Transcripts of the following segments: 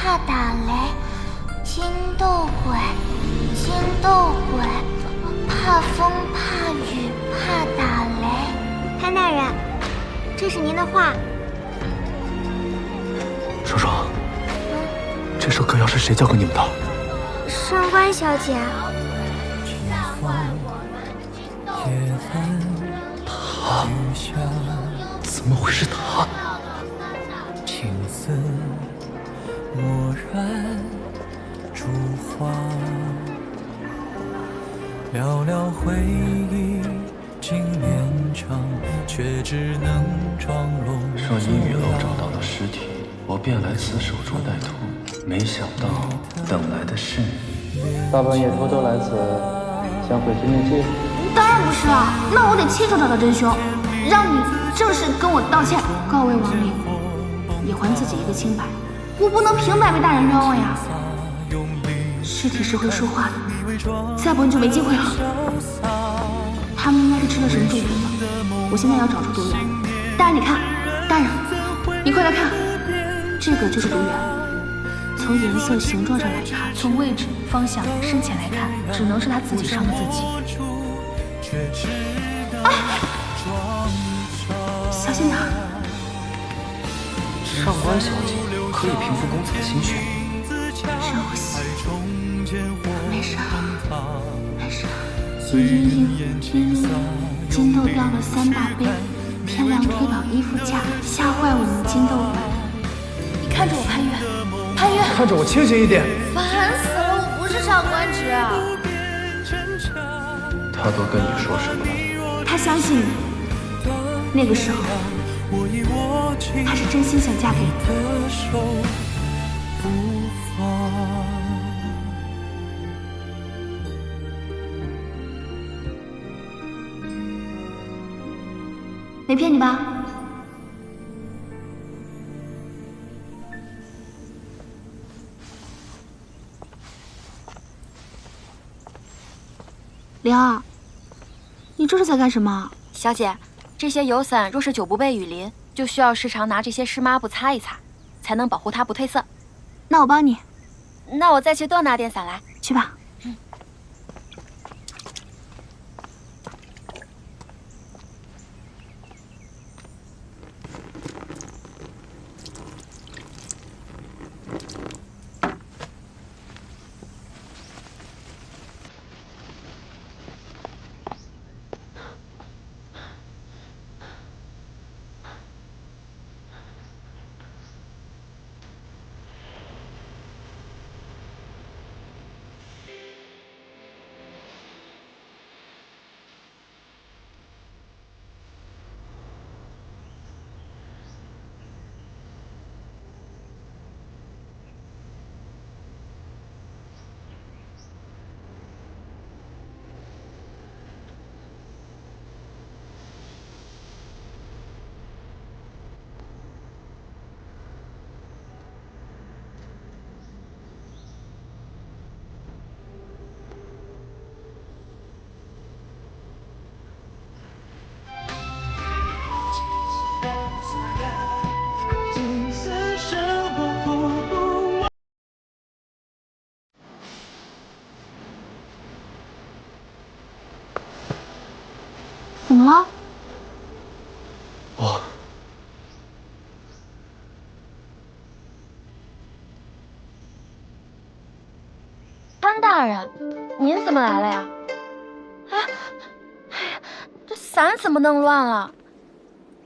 怕打雷，金斗鬼，金斗鬼，怕风怕雨怕打雷。潘大人，这是您的画。爽爽，这首歌谣是谁教给你们的？上官小姐。他怎么会是他？青丝蓦然烛花，寥寥回忆经年长，却只能装聋。说你雨楼找到了尸体，我便来此守株待兔，没想到等来的是你。大半夜偷偷来此，想毁君灭迹？当然不是了，那我得亲手找到真凶，让你正式跟我道歉，告慰亡灵，也还自己一个清白。我不能平白被大人冤枉呀！尸体是会说话的，再不你就没机会了。他们应该是吃了什么毒药吧？我现在要找出毒源。大人，你看，大人，你快来看，这个就是毒源。从颜色、形状上来看，从位置、方向、深浅来看，只能是他自己伤的自己。啊！小心点。上官小姐可以平复公子的心绪。朝夕，没事，没事。金豆掉了3大杯，天亮推倒衣服架，吓坏我们金豆鬼。你看着我，潘越，潘越，看着我清醒一点。烦死了，我不是上官芷。他都跟你说什么了？他相信你，那个时候他是真心想嫁给你。没骗你吧？灵儿，你这是在干什么？小姐，这些油伞若是久不被雨淋，就需要时常拿这些湿抹布擦一擦，才能保护它不褪色。那我帮你。那我再去多拿点伞来。去吧。怎么了？我潘大人，您怎么来了呀？哎，这伞怎么弄乱了？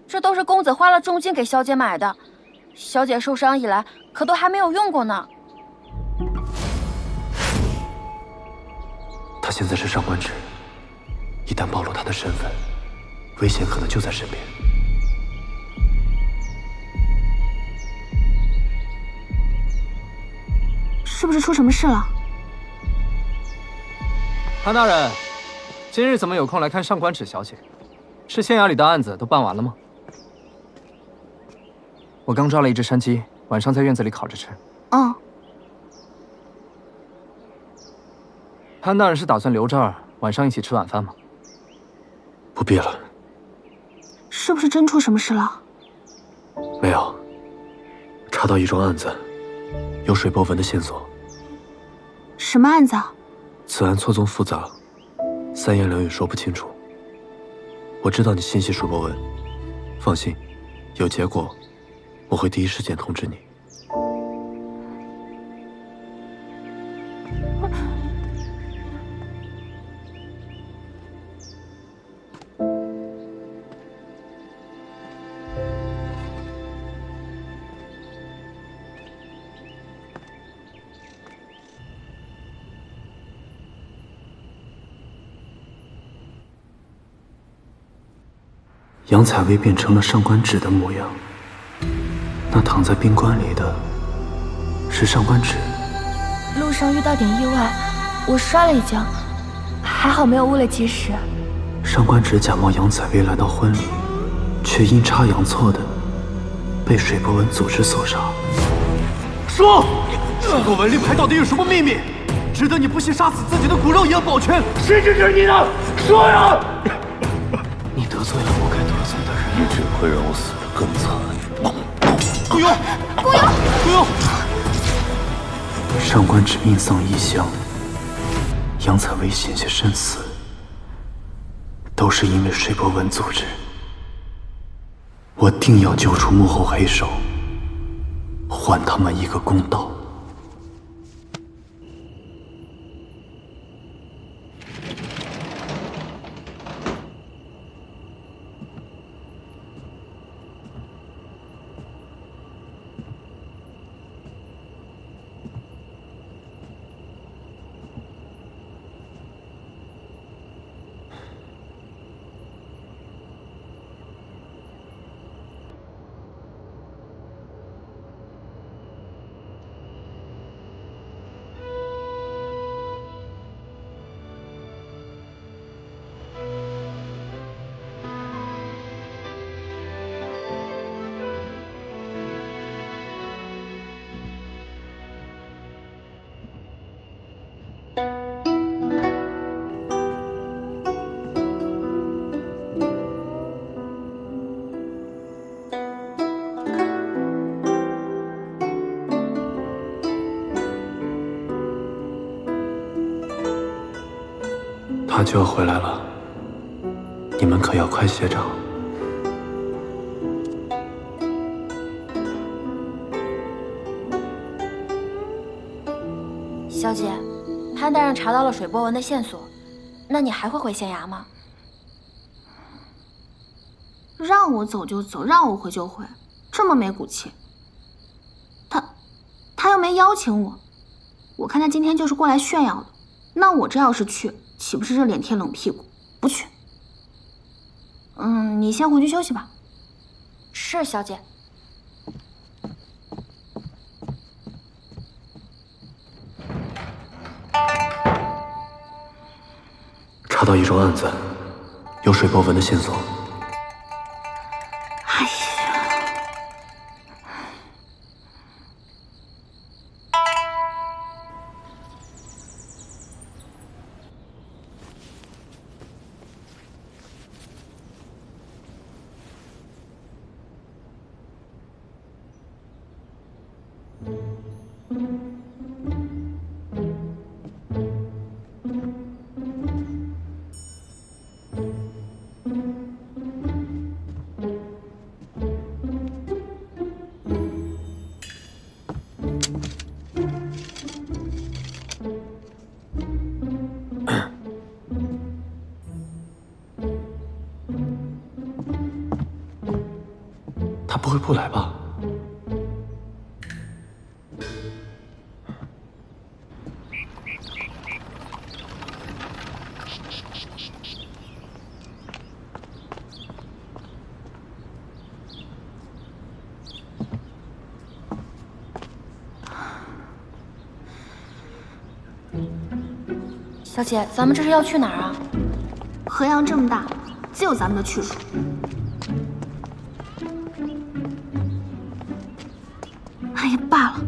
这都是公子花了重金给小姐买的，小姐受伤以来可都还没有用过呢。他现在是上官芷，一旦暴露他的身份，危险可能就在身边。是不是出什么事了？潘大人，今日怎么有空来看上官芷小姐？是县衙里的案子都办完了吗？我刚抓了一只山鸡，晚上在院子里烤着吃。嗯。潘大人是打算留这儿晚上一起吃晚饭吗？不必了。是不是真出什么事了？没有，查到一桩案子，有水波纹的线索。什么案子啊？此案错综复杂，三言两语说不清楚。我知道你心系水波纹，放心，有结果，我会第一时间通知你。杨采薇变成了上官芷的模样，那躺在冰棺里的是上官芷。路上遇到点意外，我摔了一跤，还好没有误了及时。上官芷假冒杨采薇来到婚礼，却阴差阳错的被水波纹组织所杀。说，这个文令牌到底有什么秘密，值得你不惜杀死自己的骨肉也要保全？谁指使你的？说呀！你得罪了我该得罪的人，你只会让我死得更惨。顾雍，顾雍，顾雍！上官芷命丧异乡，杨采薇险些身死，都是因为水波纹组织。我定要揪出幕后黑手，还他们一个公道。他就要回来了，你们可要快些找。小姐，潘大人查到了水波纹的线索，那你还会回县衙吗？让我走就走，让我回就回，这么没骨气。他又没邀请我，我看他今天就是过来炫耀的。那我这要是去，岂不是热脸贴冷屁股？不去。你先回去休息吧。是，小姐。查到一桩案子，有水波纹的线索。哎呀！他不会不来吧？小姐，咱们这是要去哪儿啊？河阳这么大，自有咱们的去处。哎呀，罢了，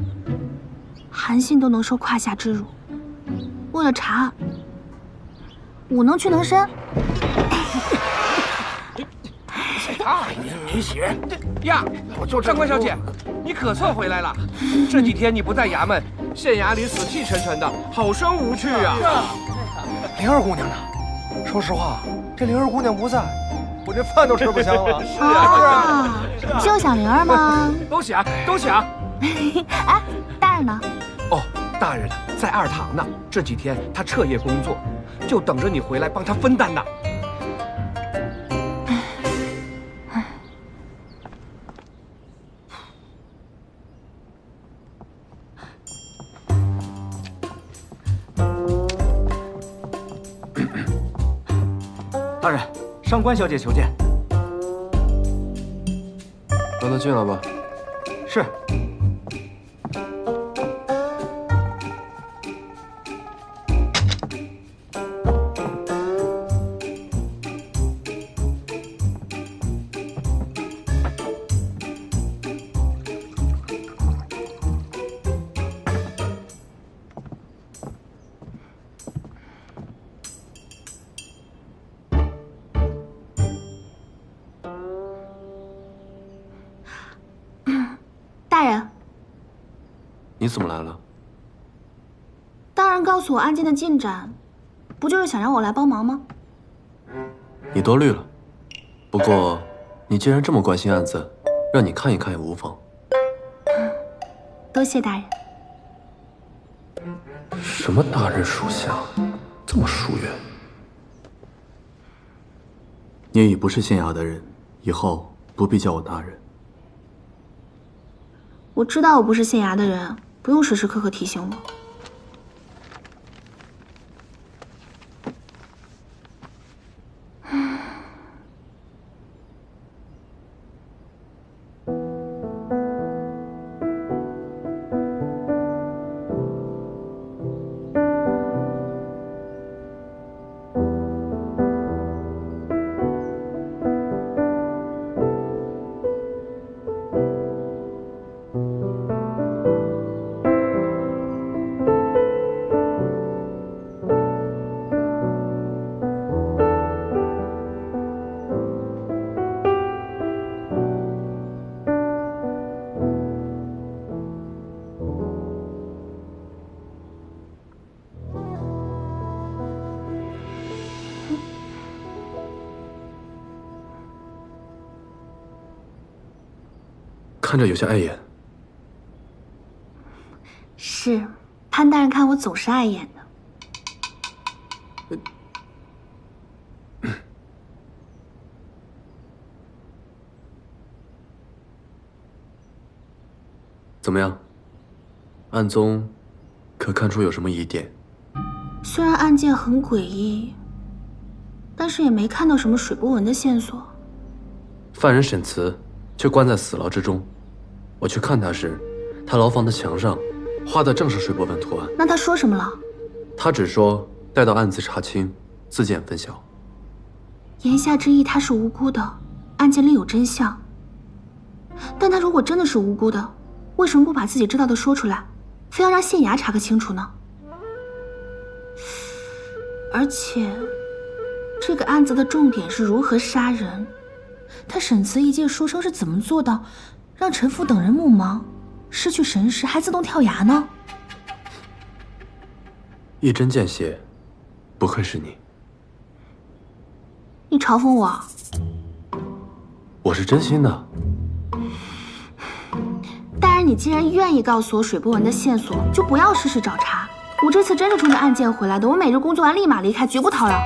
韩信都能受胯下之辱，为了查案，我能屈能伸。没写。呀，上官小姐，你可算回来了。这几天你不在衙门，县衙里死气沉沉的，好生无趣啊。灵儿姑娘呢？说实话，这灵儿姑娘不在，我这饭都吃不香了。是啊，就想灵儿吗？都想，都想。哎，大人呢？哦，大人在二堂呢。这几天他彻夜工作，就等着你回来帮他分担呢。大人，上官小姐求见。让她进来吧。是。大人，你怎么来了？大人告诉我案件的进展，不就是想让我来帮忙吗？你多虑了。不过，你既然这么关心案子，让你看一看也无妨。多谢大人。什么大人属下，这么疏远？你已不是县衙的人，以后不必叫我大人。我知道我不是县衙的人，不用时时刻刻提醒我。看着有些碍眼。是，潘大人看我总是碍眼的。怎么样？案中可看出有什么疑点？虽然案件很诡异，但是也没看到什么水波纹的线索。犯人沈慈却关在死牢之中。我去看他时，他牢房的墙上画的正是水波纹图案。那他说什么了？他只说待到案子查清，自见分晓。言下之意，他是无辜的，案件另有真相。但他如果真的是无辜的，为什么不把自己知道的说出来，非要让县衙查个清楚呢？而且，这个案子的重点是如何杀人。他沈慈一介书生是怎么做到让陈父等人目盲，失去神识，还自动跳崖呢？一针见血，不愧是你。你嘲讽我？我是真心的。大人，你既然愿意告诉我水波纹的线索，就不要事事找茬。我这次真是冲着案件回来的，我每日工作完立马离开，绝不叨扰。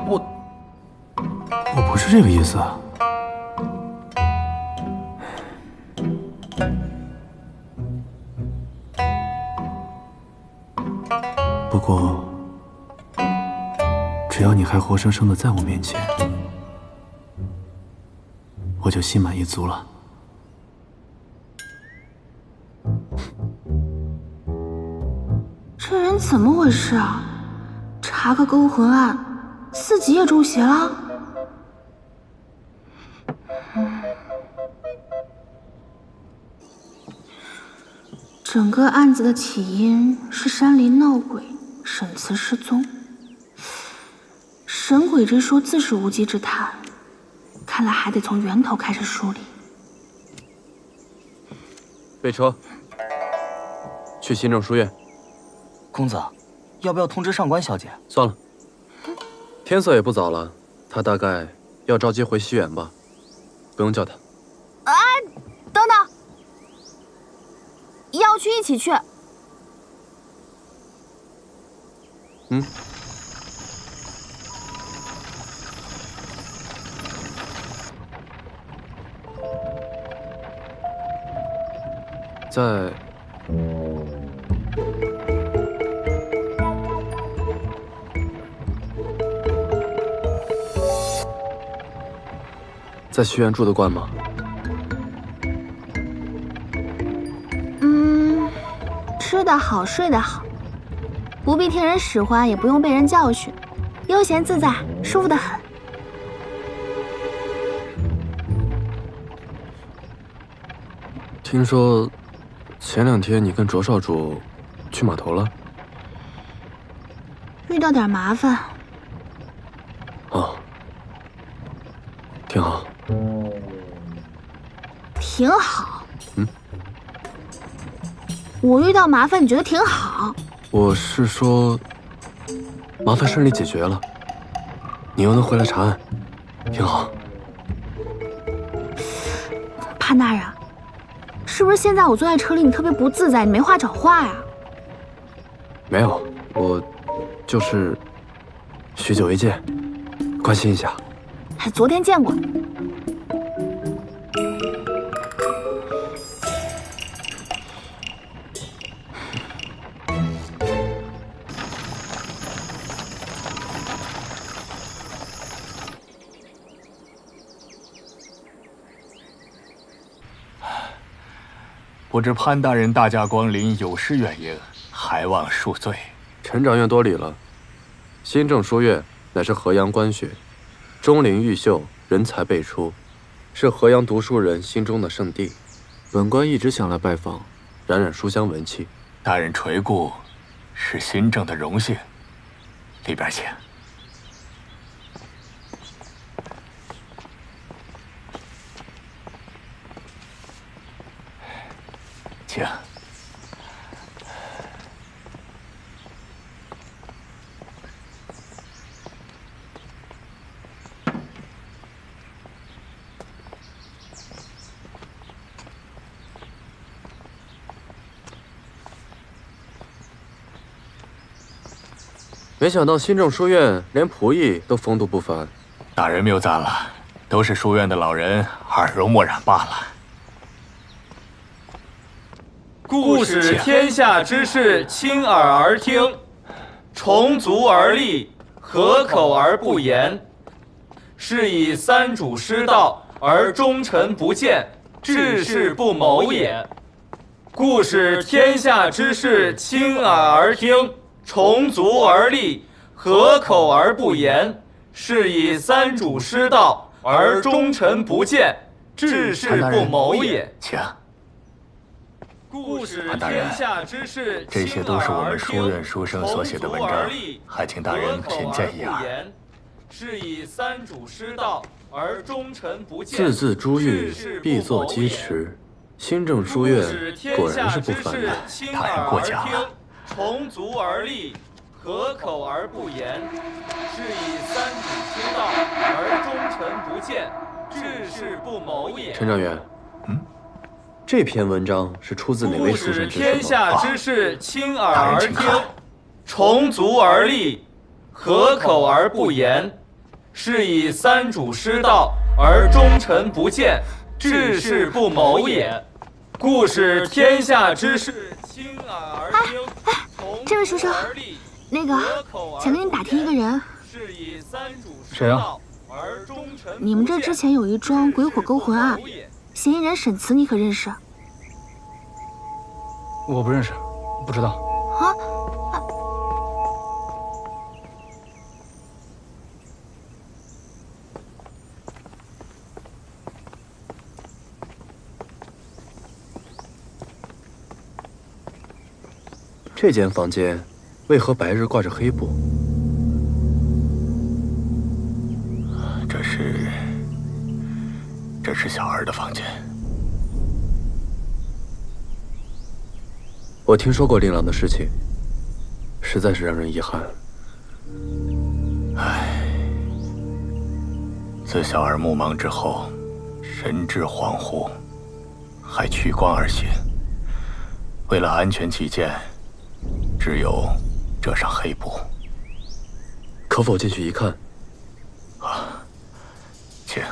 我不是这个意思啊。不过，只要你还活生生的在我面前，我就心满意足了。这人怎么回事啊？查个勾魂案，自己也中邪了？整个案子的起因是山林闹鬼，沈慈失踪。神鬼之说自是无稽之谈，看来还得从源头开始梳理。备车，去新政书院。公子，要不要通知上官小姐？算了，天色也不早了，她大概要着急回西园吧，不用叫她。哎，等等，要去一起去。嗯。在西园住得惯吗？吃得好，睡得好，不必听人使唤，也不用被人教训，悠闲自在，舒服得很。听说前2天你跟卓少主去码头了？遇到点麻烦。哦，挺好。挺好。我遇到麻烦，你觉得挺好？我是说，麻烦顺利解决了，你又能回来查案，挺好。潘大人，是不是现在我坐在车里，你特别不自在，你没话找话呀？没有，我就是许久未见，关心一下。还昨天见过。不知潘大人大驾光临，有失远迎，还望恕罪。陈掌院多礼了。新政书院乃是河阳官学，钟灵毓秀，人才辈出，是河阳读书人心中的圣地。本官一直想来拜访，染染书香文气。大人垂顾，是新政的荣幸。里边请。请。没想到新政书院连仆役都风度不凡。大人谬赞了，都是书院的老人，耳濡目染罢了。故使天下之事亲耳而听，重足而立，合口而不言，是以三主失道而忠臣不谏，治世不谋也。故使天下之事亲耳而听，重足而立，合口而不言，是以三主失道而忠臣不谏，治世不谋也。请。潘大人，这些都是我们书院书生所写的文章，还请大人品鉴一二。是以三主失道而忠臣不谏，字字珠玉，必作鸡池。新政书院果然是不凡的。大人过奖了。重足而立，合口而不言，是以三主失道而忠臣不谏，治世不谋也。陈掌院，这篇文章是出自哪位书生之手？天下之事亲耳而听，重足而立，合口而不言，是以三主失道而忠臣不谏，治世不谋也。故使天下之事亲耳而听。这位书生，那个想跟你打听一个人。谁啊？你们这之前有一桩鬼火勾魂案，嫌疑人沈慈，你可认识？我不认识，不知道。啊？这间房间为何白日挂着黑布？这是小儿的房间。我听说过令郎的事情，实在是让人遗憾。唉，自小儿目盲之后，神志恍惚，还屈光而行。为了安全起见，只有遮上黑布。可否进去一看？啊，请。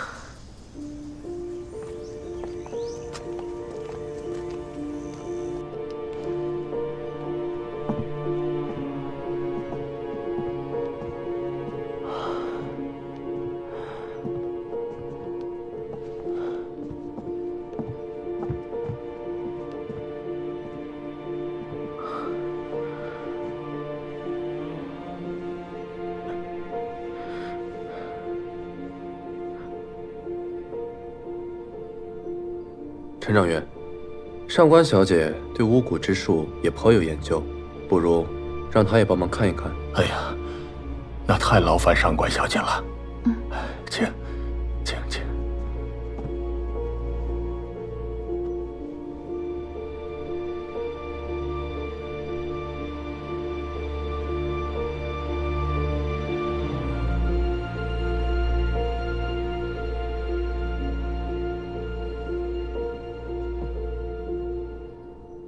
陈掌员，上官小姐对巫蛊之术也颇有研究，不如让她也帮忙看一看。哎呀，那太劳烦上官小姐了。请。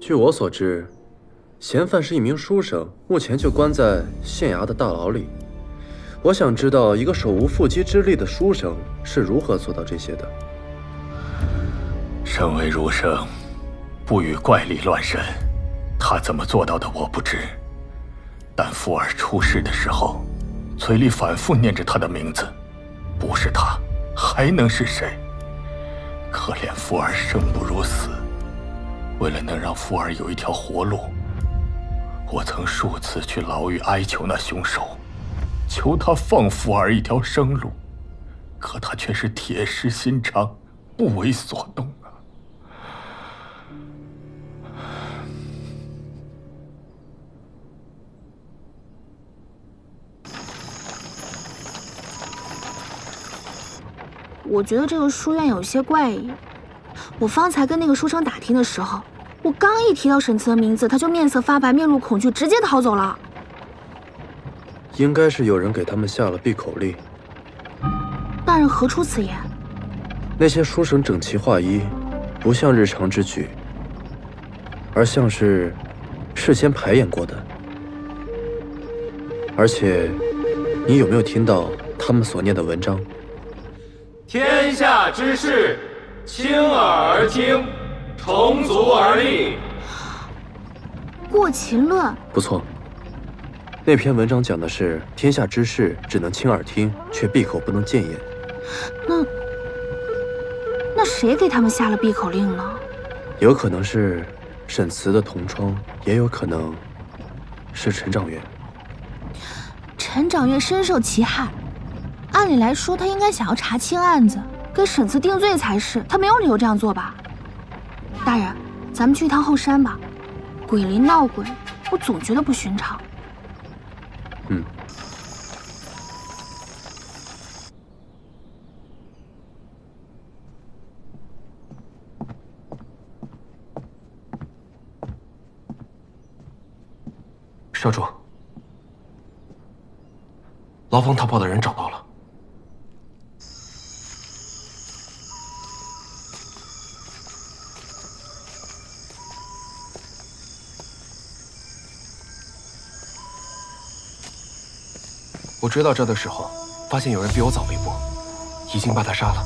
据我所知，嫌犯是一名书生，目前就关在县衙的大牢里。我想知道，一个手无缚鸡之力的书生是如何做到这些的。身为儒生，不与怪力乱神，他怎么做到的我不知。但福儿出事的时候，嘴里反复念着他的名字，不是他，还能是谁？可怜福儿生不如死。为了能让福儿有一条活路，我曾数次去牢狱哀求那凶手，求他放福儿一条生路，可他却是铁石心肠，不为所动啊！我觉得这个书院有些怪异。我方才跟那个书生打听的时候，我刚一提到沈慈的名字，他就面色发白，面露恐惧，直接逃走了。应该是有人给他们下了闭口令。大人何出此言？那些书生整齐划一，不像日常之举，而像是事先排演过的。而且，你有没有听到他们所念的文章？天下之事，亲耳而听，重足而立。过秦论。不错。那篇文章讲的是天下之事只能亲耳听，却闭口不能谏言。那谁给他们下了闭口令呢？有可能是沈慈的同窗，也有可能是陈掌院。陈掌院深受其害，按理来说他应该想要查清案子，给沈慈定罪才是，他没有理由这样做吧？大人，咱们去一趟后山吧。鬼林闹鬼，我总觉得不寻常。少主，牢房逃跑的人找到了。我追到这的时候，发现有人比我早一步，已经把他杀了。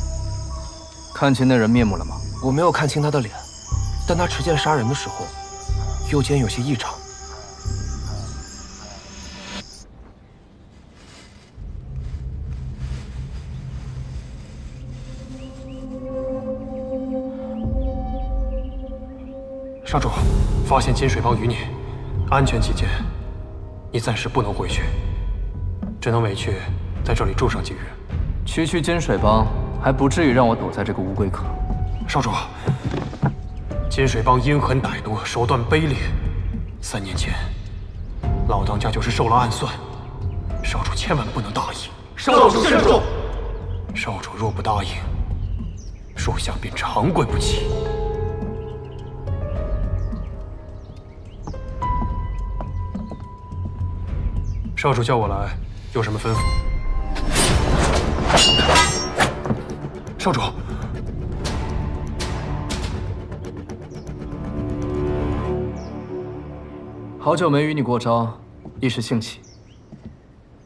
看清那人面目了吗？我没有看清他的脸，但他持剑杀人的时候，右肩有些异常。少主，发现金水帮余孽，安全起见，你暂时不能回去，只能委屈在这里住上几日。区金水帮还不至于让我躲在这个乌龟壳。少主，金水帮阴狠歹毒，手段卑劣。3年前，老当家就是受了暗算，少主千万不能大意。少主慎重。少主若不答应，属下便长跪不起。少主叫我来，有什么吩咐？少主，好久没与你过招，一时兴起。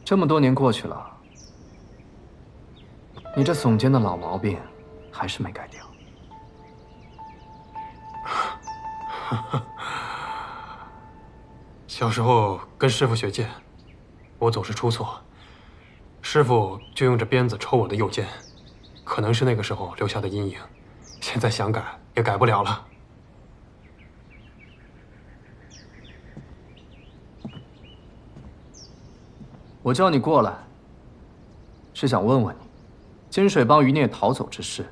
这么多年过去了，你这耸肩的老毛病还是没改掉。小时候跟师傅学剑，我总是出错，师傅就用这鞭子抽我的右肩，可能是那个时候留下的阴影，现在想改也改不了了。我叫你过来，是想问问你，金水帮余孽逃走之事，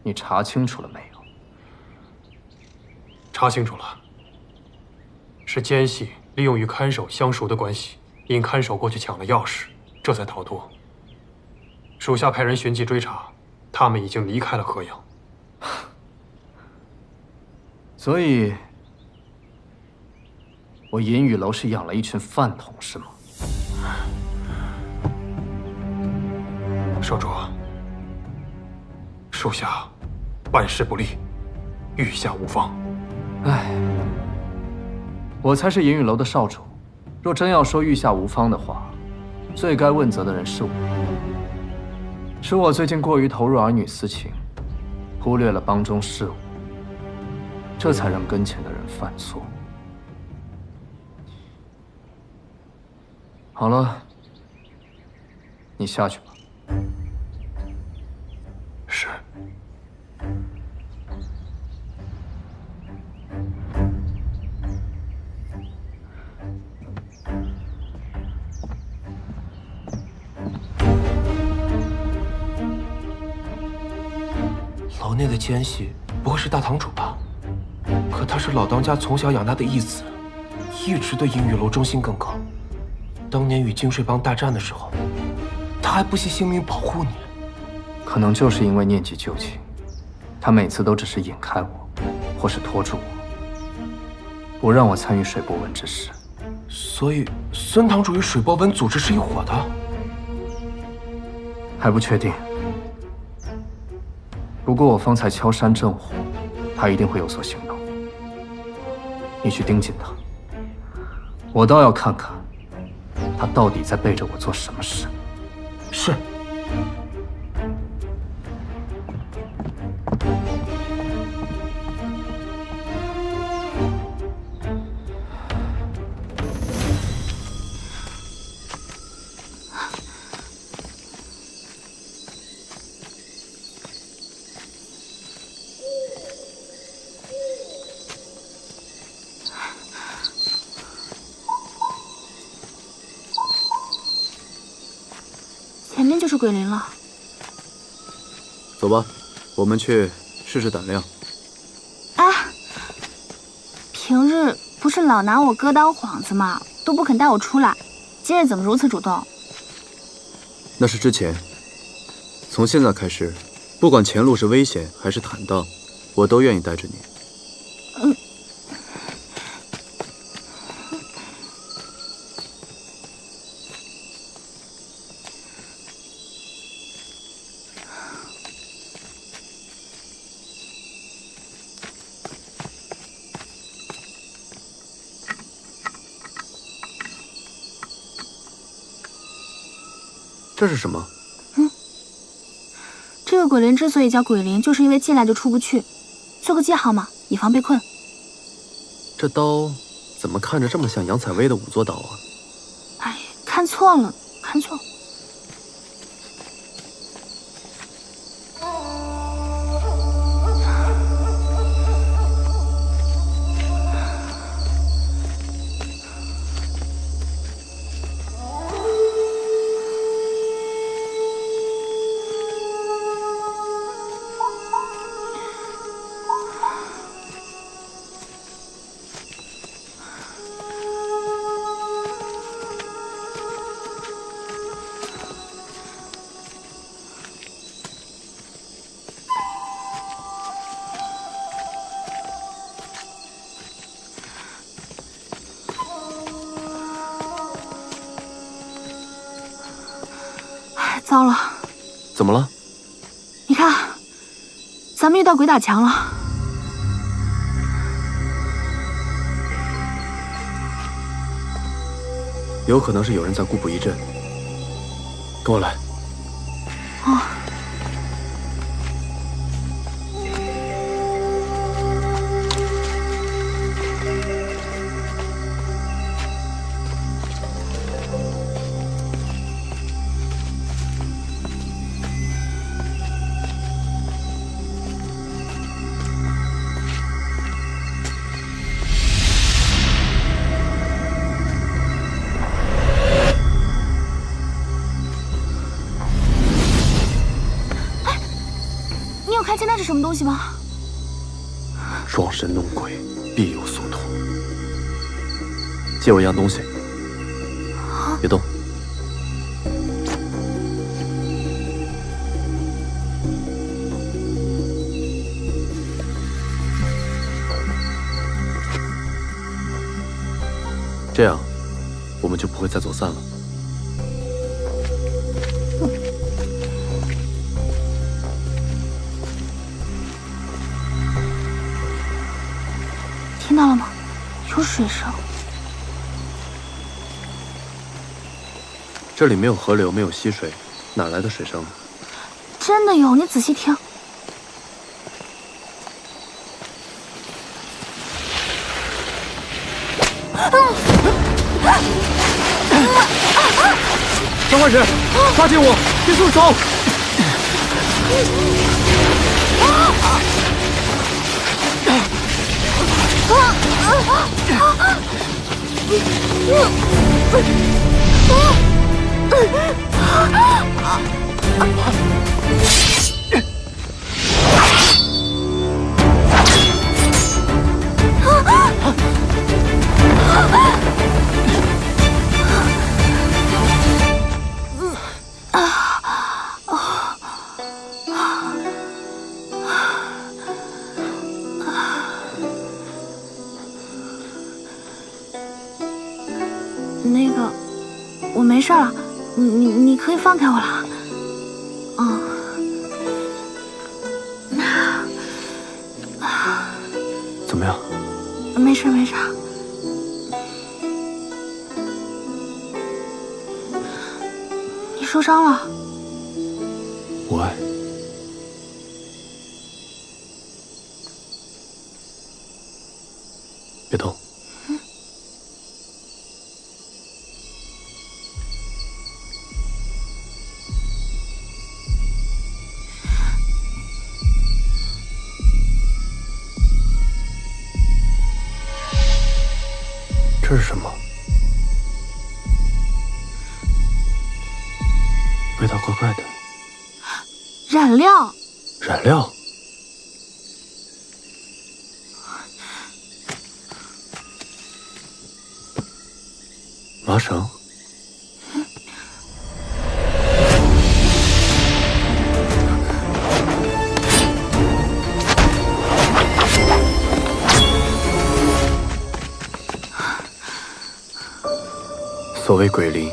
你查清楚了没有？查清楚了，是奸细利用与看守相熟的关系，因看守过去抢了钥匙，这才逃脱。属下派人寻迹追查，他们已经离开了河阳。所以，我银雨楼是养了一群饭桶，是吗？少主，属下办事不力，御下无方。唉，我才是银雨楼的少主，若真要说御下无方的话，最该问责的人是我。是我最近过于投入儿女私情，忽略了帮中事务，这才让跟前的人犯错。好了，你下去吧。是。牢内的奸细不会是大堂主吧？可他是老当家从小养大的义子，一直对银雨楼忠心耿耿。当年与金水帮大战的时候，他还不惜性命保护你。可能就是因为念及旧情，他每次都只是引开我，或是拖住我，不让我参与水波纹之事。所以孙堂主与水波纹组织是一伙的？还不确定。不过我方才敲山震虎，他一定会有所行动。你去盯紧他，我倒要看看他到底在背着我做什么事。是。前面就是鬼林了。走吧，我们去试试胆量。哎，平日不是老拿我哥当幌子吗？都不肯带我出来，今日怎么如此主动？那是之前，从现在开始，不管前路是危险还是坦荡，我都愿意带着你。这是什么？这个鬼灵之所以叫鬼灵，就是因为进来就出不去，做个记号嘛，以防被困。这刀怎么看着这么像杨采薇的仵作刀啊？哎，看错了，看错了。糟了！怎么了？你看，咱们遇到鬼打墙了。有可能是有人在固步一阵。跟我来。哦。看见那是什么东西吗？装神弄鬼，必有所图。借我一样东西，别动。这样，我们就不会再走散了。听到了吗？有水声。这里没有河流，没有溪水，哪来的水声？真的有，你仔细听。张怀史，抓紧我，别松手！那个，我没事了，你可以放开我了。怎么样？没事没事。你受伤了？无碍。别动。这是什么？味道怪怪的。染料。染料。麻绳。所谓鬼灵，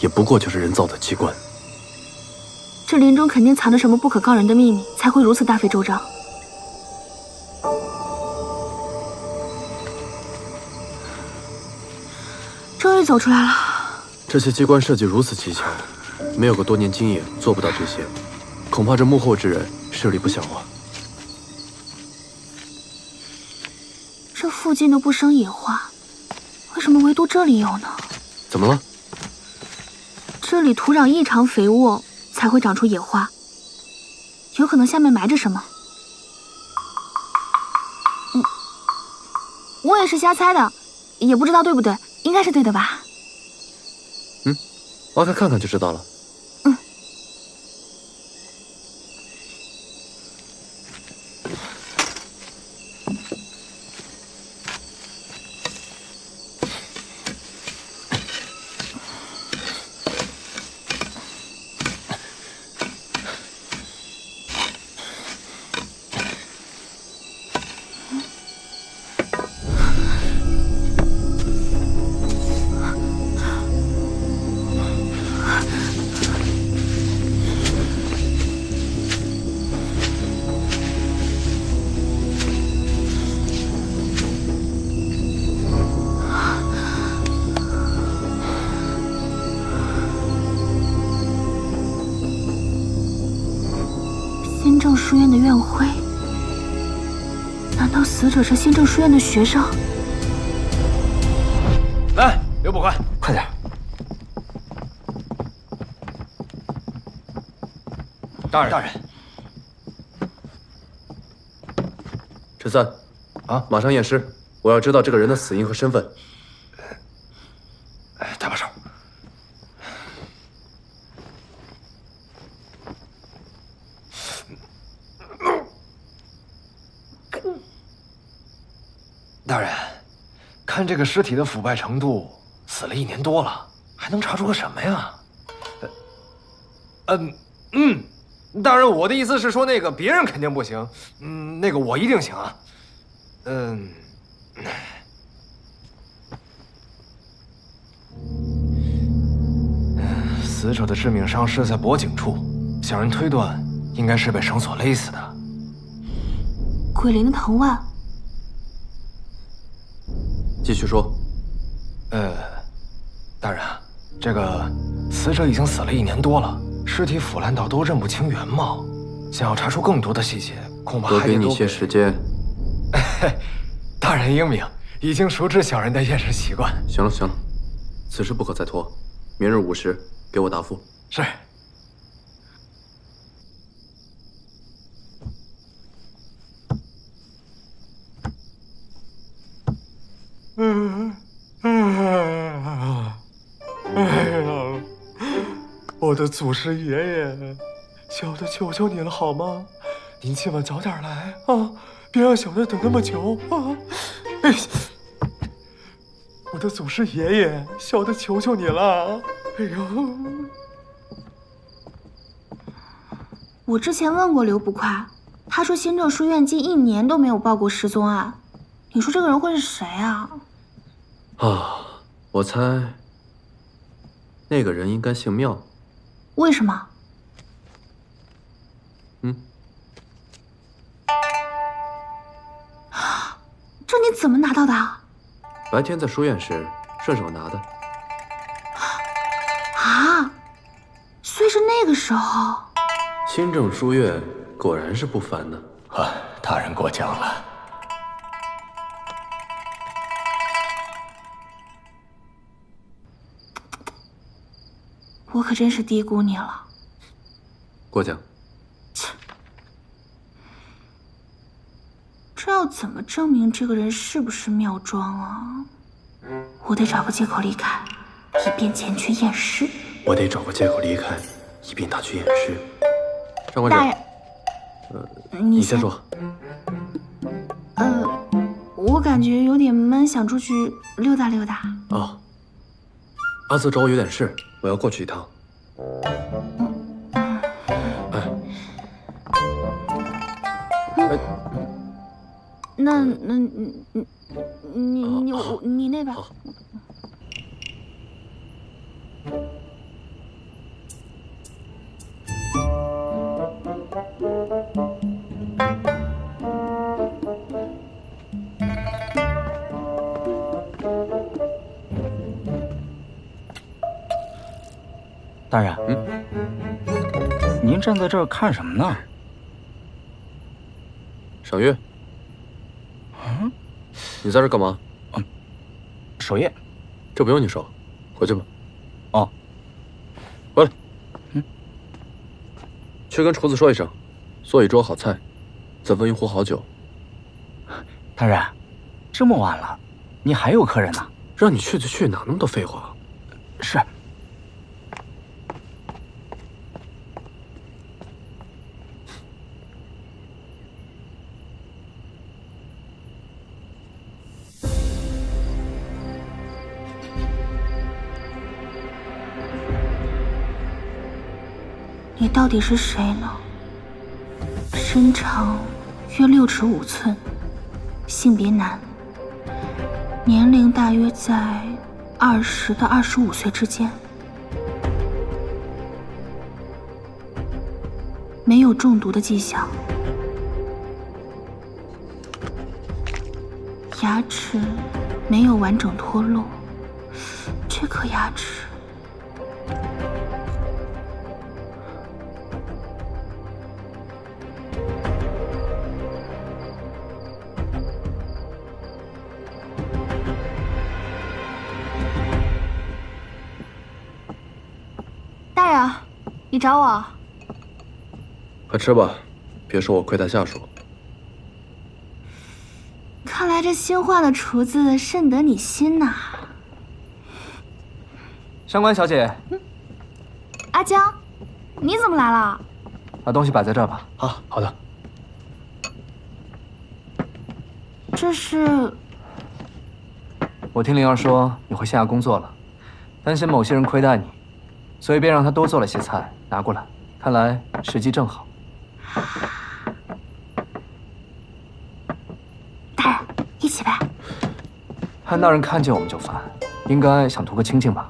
也不过就是人造的机关。这林中肯定藏着什么不可告人的秘密，才会如此大费周章。终于走出来了。这些机关设计如此蹊跷，没有个多年经验做不到这些，恐怕这幕后之人势力不小啊。这附近都不生野花，为什么唯独这里有呢？怎么了？这里土壤异常肥沃，才会长出野花。有可能下面埋着什么。我也是瞎猜的，也不知道对不对，应该是对的吧。挖开看看就知道了。书院的院徽？难道死者是新政书院的学生？来，刘捕快，快点！大人，陈三，马上验尸，我要知道这个人的死因和身份。搭把手。大人，看这个尸体的腐败程度，死了1年多了，还能查出个什么呀？大人，我的意思是说，那个别人肯定不行，那个我一定行啊。死者的致命伤是在脖颈处，小人推断应该是被绳索勒死的。鬼灵的藤蔓。继续说。大人，这个死者已经死了1年多了，尸体腐烂到都认不清原貌，想要查出更多的细节，恐怕还得多给你些时间。大人英明，已经熟知小人的验尸习惯。行了，此事不可再拖，明日5时给我答复。是。我的祖师爷爷，小的求求你了好吗？您今晚早点来啊，别让小的等那么久啊！我的祖师爷爷，小的求求你了！哎呦，我之前问过刘捕快，他说新政书院近1年都没有报过失踪案。你说这个人会是谁啊？我猜那个人应该姓妙。为什么？这你怎么拿到的？白天在书院时顺手拿的。啊，所以是那个时候。新政书院果然是不凡呢。大人过奖了。我可真是低估你了。过奖。这要怎么证明这个人是不是妙庄啊？我得找个借口离开，以便前去验尸。我得找个借口离开，以便他去验尸。上官者，你先说。我感觉有点闷，想出去溜达溜达。阿瑟找我有点事，我要过去一趟。那你那边。大人，您站在这儿看什么呢？赏月。你在这干嘛？守夜。这不用你守，回去吧。回来。去跟厨子说一声，做一桌好菜，再温一壶好酒。大人，这么晚了，你还有客人呢？让你去就去，哪那么多废话？是。你到底是谁呢？身长约6尺5寸，性别男，年龄大约在20到25岁之间，没有中毒的迹象，牙齿没有完整脱落，这颗牙齿。你找我？快吃吧，别说我亏待下属。看来这新换的厨子甚得你心呐。上官小姐，阿江，你怎么来了？把东西摆在这儿吧。啊，好的。这是……我听灵儿说你回县衙工作了，担心某些人亏待你，所以便让他多做了些菜拿过来。看来时机正好。大人，一起呗。汉大人看见我们就烦，应该想图个清静吧。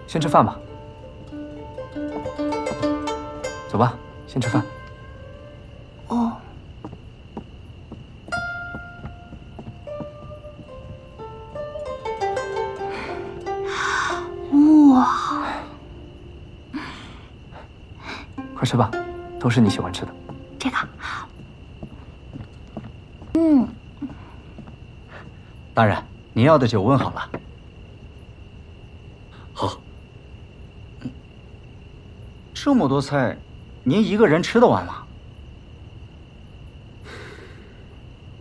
先吃饭吧。走吧，先吃饭。哦。哇！快吃吧，都是你喜欢吃的。这个。大人，您要的酒温好了。好。这么多菜，您一个人吃得完吗？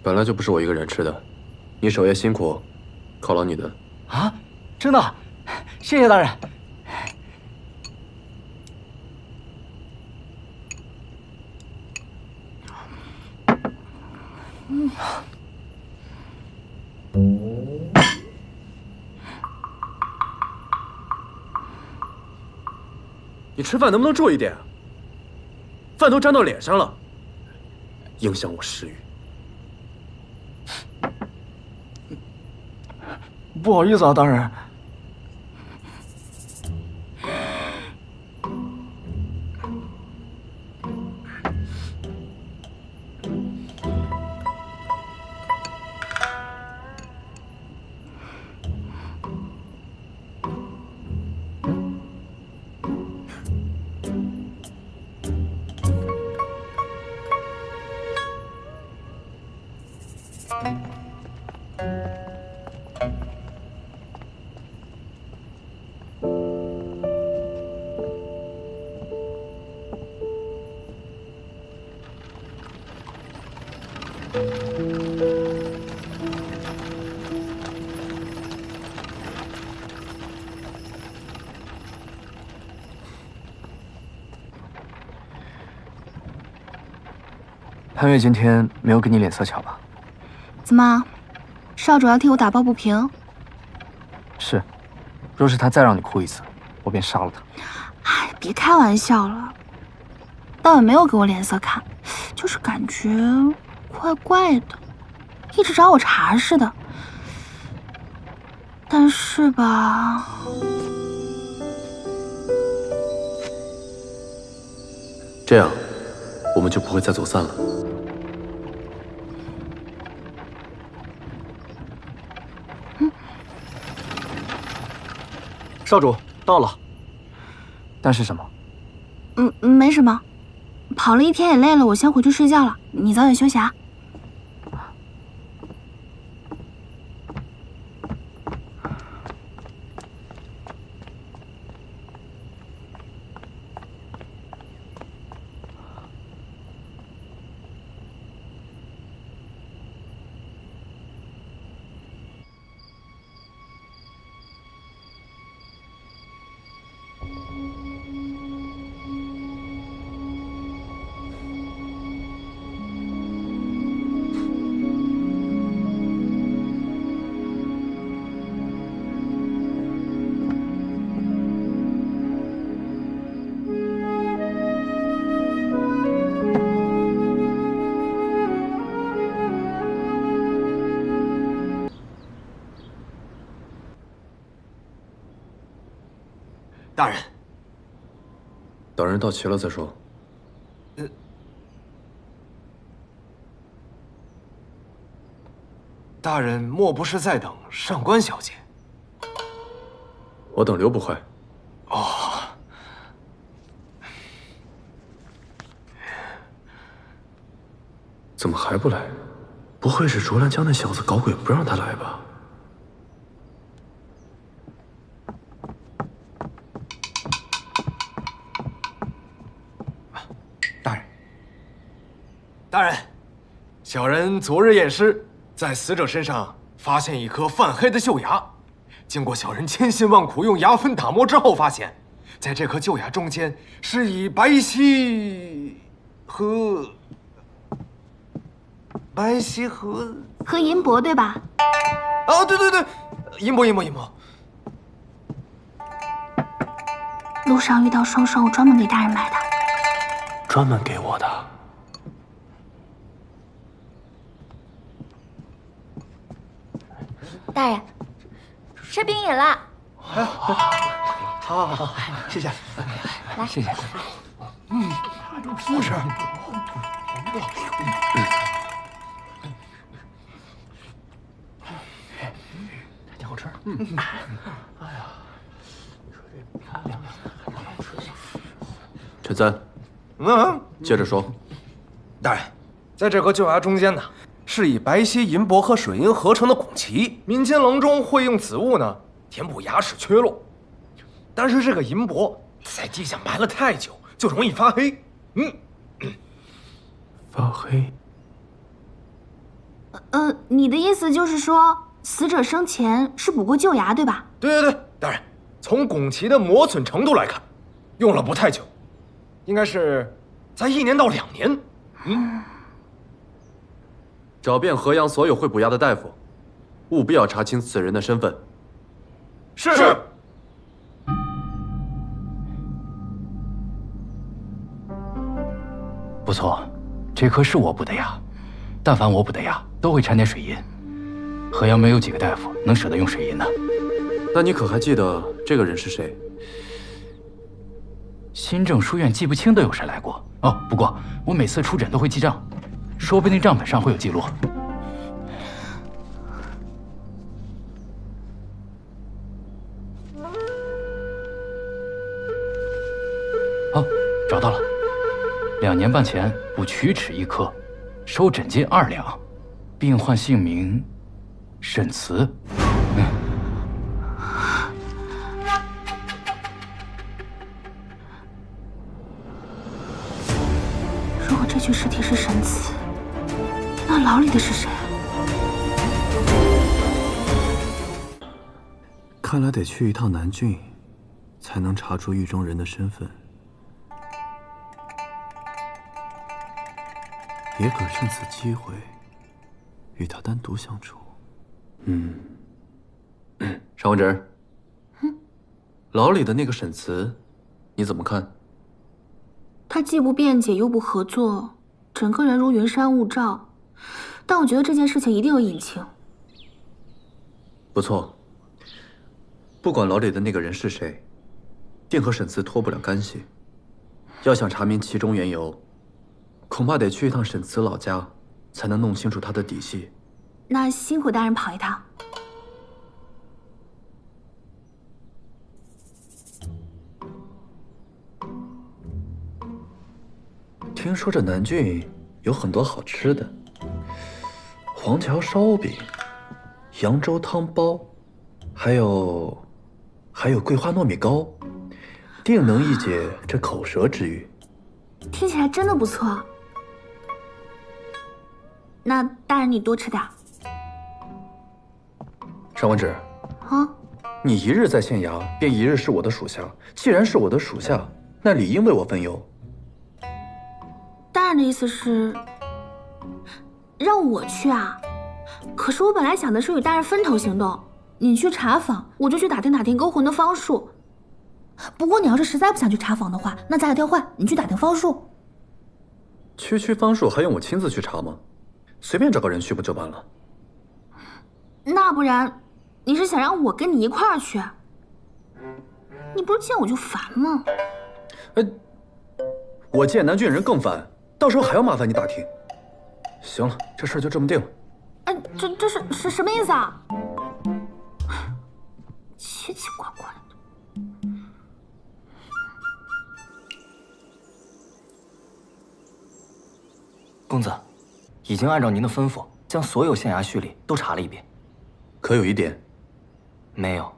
本来就不是我一个人吃的，你守夜辛苦，犒劳你的。啊，真的？谢谢大人。你吃饭能不能注意点？饭都沾到脸上了，影响我食欲。不好意思啊，大人。潘越今天没有给你脸色瞧吧？怎么，少主要替我打抱不平？是，若是他再让你哭一次，我便杀了他。哎，别开玩笑了，倒也没有给我脸色看，就是感觉怪怪的，一直找我茬似的。但是吧，这样，我们就不会再走散了。少主到了。但是什么？没什么，跑了一天也累了，我先回去睡觉了。你早点休息啊。大人，等人到齐了再说。大人莫不是在等上官小姐？我等刘不坏。哦，怎么还不来？不会是卓兰江那小子搞鬼不让他来吧？大人，小人昨日验尸，在死者身上发现一颗泛黑的旧牙。经过小人千辛万苦用牙粉打磨之后，发现，在这颗旧牙中间是以白皙和银箔，对吧？啊，对，银箔。路上遇到双双，我专门给大人买的。专门给我的。大人，吃冰饮了。好，谢谢。来，谢谢。好吃。挺好吃。哎呀，陈三，接着说。大人，在这颗旧牙中间呢，是以白皙银箔和水银合成的汞齐。民间郎中会用此物呢填补牙齿缺漏，但是这个银箔在地下埋了太久，就容易发黑。发黑。你的意思就是说，死者生前是补过旧牙，对吧？对，大人，从汞齐的磨损程度来看，用了不太久，应该是在1年到2年。找遍河阳所有会补牙的大夫，务必要查清此人的身份。是。不错，这颗是我补的牙，但凡我补的牙都会掺点水银。河阳没有几个大夫能舍得用水银的。那你可还记得这个人是谁？新政书院记不清都有谁来过哦。不过我每次出诊都会记账，说不定账本上会有记录。哦，找到了。2年半前补龋齿1颗，收诊金2两，病患姓名沈慈。如果这具尸体是沈慈，那牢里的是谁？看来得去一趟南郡，才能查出狱中人的身份。也可趁此机会与他单独相处。尚文直，牢里的那个沈慈，你怎么看？他既不辩解，又不合作，整个人如云山雾罩。但我觉得这件事情一定有隐情。不错，不管牢里的那个人是谁，定和沈慈脱不了干系。要想查明其中缘由，恐怕得去一趟沈慈老家，才能弄清楚他的底细。那辛苦大人跑一趟。听说这南郡有很多好吃的，黄桥烧饼、扬州汤包，还有桂花糯米糕，定能一解这口舌之欲。听起来真的不错。那大人你多吃点。尚文直，你一日在县衙，便一日是我的属下。既然是我的属下，那理应为我分忧。大人的意思是让我去啊？可是我本来想的是与大人分头行动，你去查访，我就去打听勾魂的方术。不过你要是实在不想去查访的话，那咱俩调换，你去打听方术。区方术还用我亲自去查吗？随便找个人去不就完了？那不然，你是想让我跟你一块儿去？你不是见我就烦吗？我见南郡人更烦，到时候还要麻烦你打听。行了，这事儿就这么定了。这是什么意思啊？奇奇怪怪的。公子，已经按照您的吩咐，将所有县衙序里都查了一遍。可有一点，没有，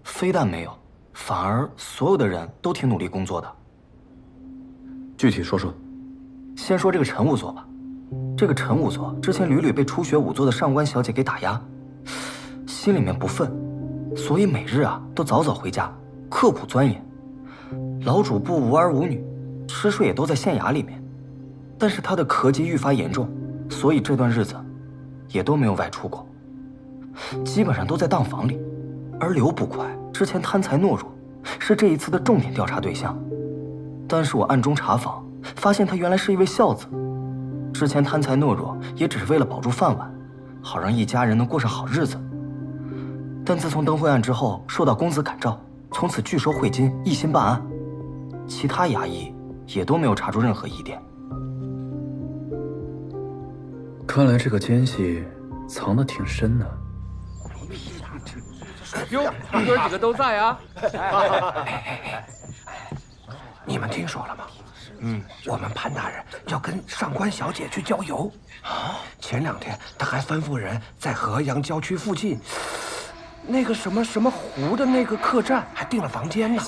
非但没有，反而所有的人都挺努力工作的。具体说说。先说这个陈仵作吧，这个陈仵作之前屡屡被初学仵作的上官小姐给打压，心里面不忿，所以每日都早早回家，刻苦钻研。老主簿无儿无女，吃睡也都在县衙里面。但是他的咳疾愈发严重，所以这段日子也都没有外出过，基本上都在当房里。而刘捕快之前贪财懦弱，是这一次的重点调查对象。但是我暗中查访，发现他原来是一位孝子，之前贪财懦弱也只是为了保住饭碗，好让一家人能过上好日子。但自从灯会案之后，受到公子感召，从此拒收贿金，一心办案。其他衙役也都没有查出任何疑点。看来这个奸细藏得挺深呢。哟，哥几个都在啊！你们听说了吗？我们潘大人要跟上官小姐去郊游。前2天他还吩咐人在河阳郊区附近那个什么湖的那个客栈还订了房间呢。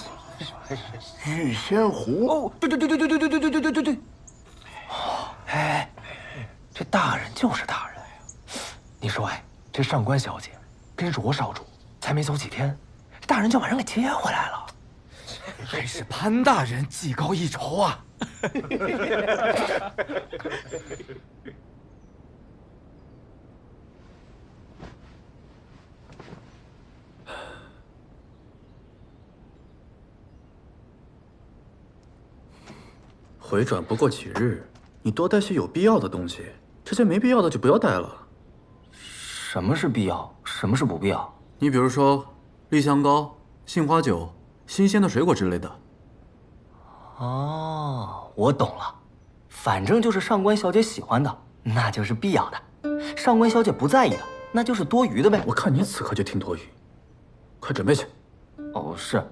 玉仙湖。哦，对。哎，这大人就是大人。你说这上官小姐跟卓少主才没走几天，大人就把人给接回来了。还是潘大人技高一筹啊！回转不过几日，你多带些有必要的东西，这些没必要的就不要带了。什么是必要，什么是不必要？你比如说栗香膏、杏花酒、新鲜的水果之类的。哦，我懂了，反正就是上官小姐喜欢的，那就是必要的；上官小姐不在意的，那就是多余的呗。我看你此刻就挺多余，快准备去。哦，是。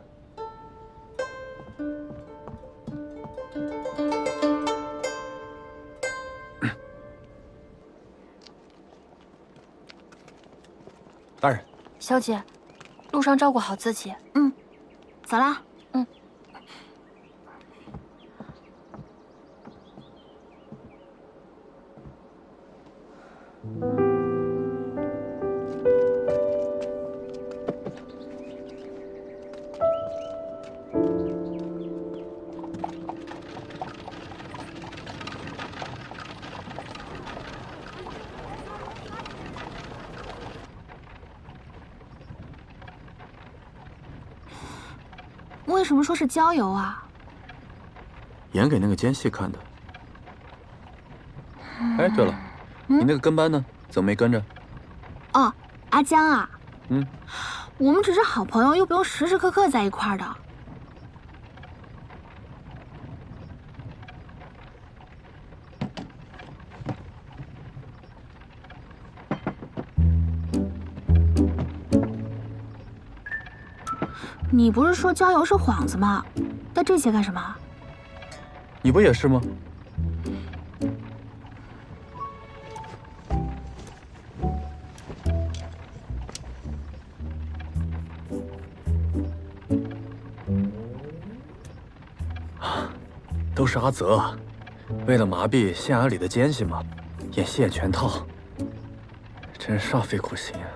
大人，小姐，路上照顾好自己。走啦。为什么说是郊游啊？演给那个奸细看的。哎，对了，你那个跟班呢？怎么没跟着？哦，阿江啊。我们只是好朋友，又不用时时刻刻在一块儿的。你不是说郊游是幌子吗？带这些干什么？你不也是吗？都是阿泽，为了麻痹县衙里的奸细嘛，演戏演全套，真是煞费苦心啊。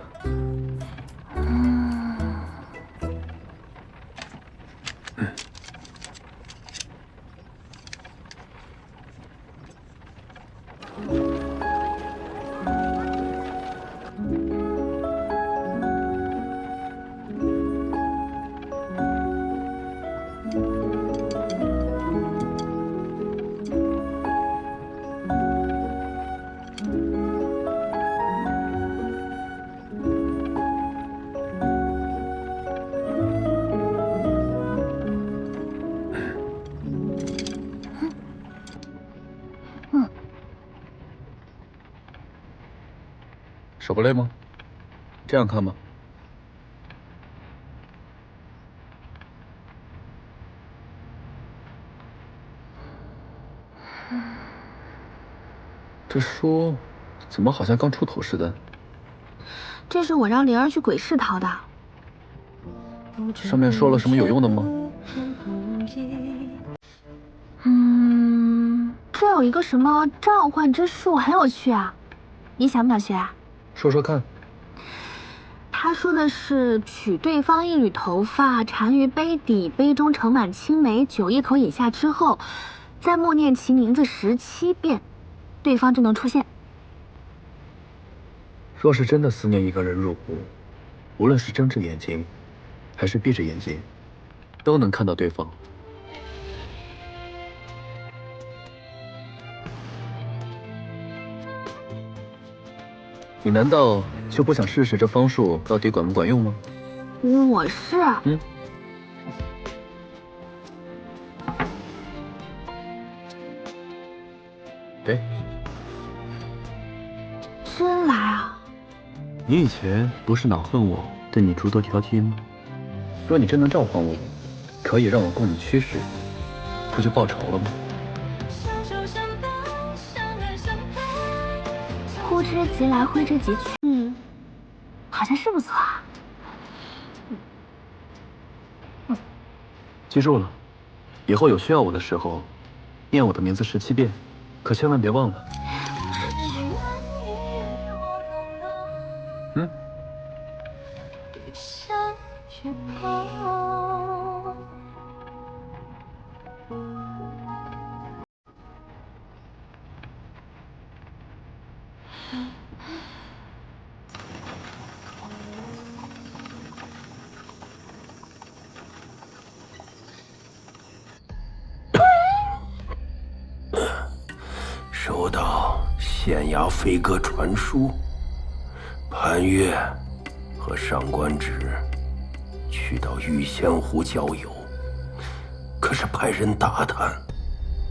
手不累吗？这样看吧。这书怎么好像刚出头似的？这是我让灵儿去鬼市淘的。上面说了什么有用的吗？这有一个什么召唤之术，很有趣啊，你想不想学啊？说说看。他说的是取对方一缕头发，缠于杯底，杯中盛满青梅，酒一口饮下之后，再默念其名字17遍，对方就能出现。若是真的思念一个人入骨，无论是睁着眼睛，还是闭着眼睛，都能看到对方。你难道就不想试试这方术到底管不管用吗？我是。给。真来啊！你以前不是恼恨我对你诸多挑剔吗？若你真能召唤我，可以让我供你驱使，不就报仇了吗？呼之即来，挥之即去，好像是不错啊。记住了，以后有需要我的时候，念我的名字17遍，可千万别忘了。收到县衙飞鸽传书，潘越和上官芷去到玉仙湖郊游，可是派人打探，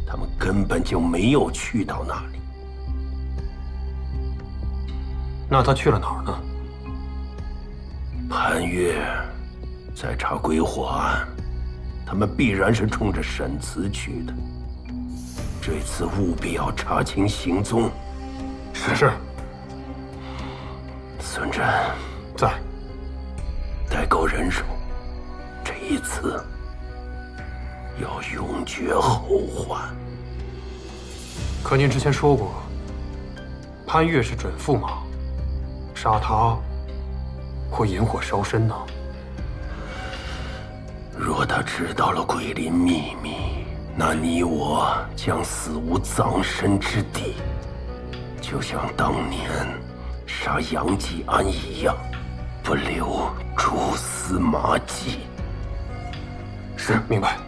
他们根本就没有去到那里。那他去了哪儿呢？潘越在查鬼火案，他们必然是冲着沈慈去的。这次务必要查清行踪。是。孙震在，带够人手，这一次要永绝后患。可您之前说过，潘越是准驸马，杀他会引火烧身呢。若他知道了桂林秘密，那你我将死无葬身之地，就像当年杀杨继安一样，不留蛛丝马迹。是，明白。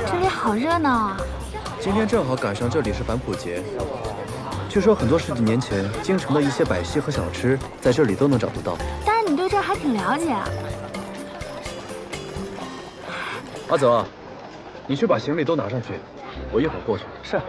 这里好热闹啊！今天正好赶上这里是反哺节，据说很多10几年前京城的一些百戏和小吃在这里都能找得到。但是你对这儿还挺了解啊。阿泽，你去把行李都拿上去，我一会儿过去。是。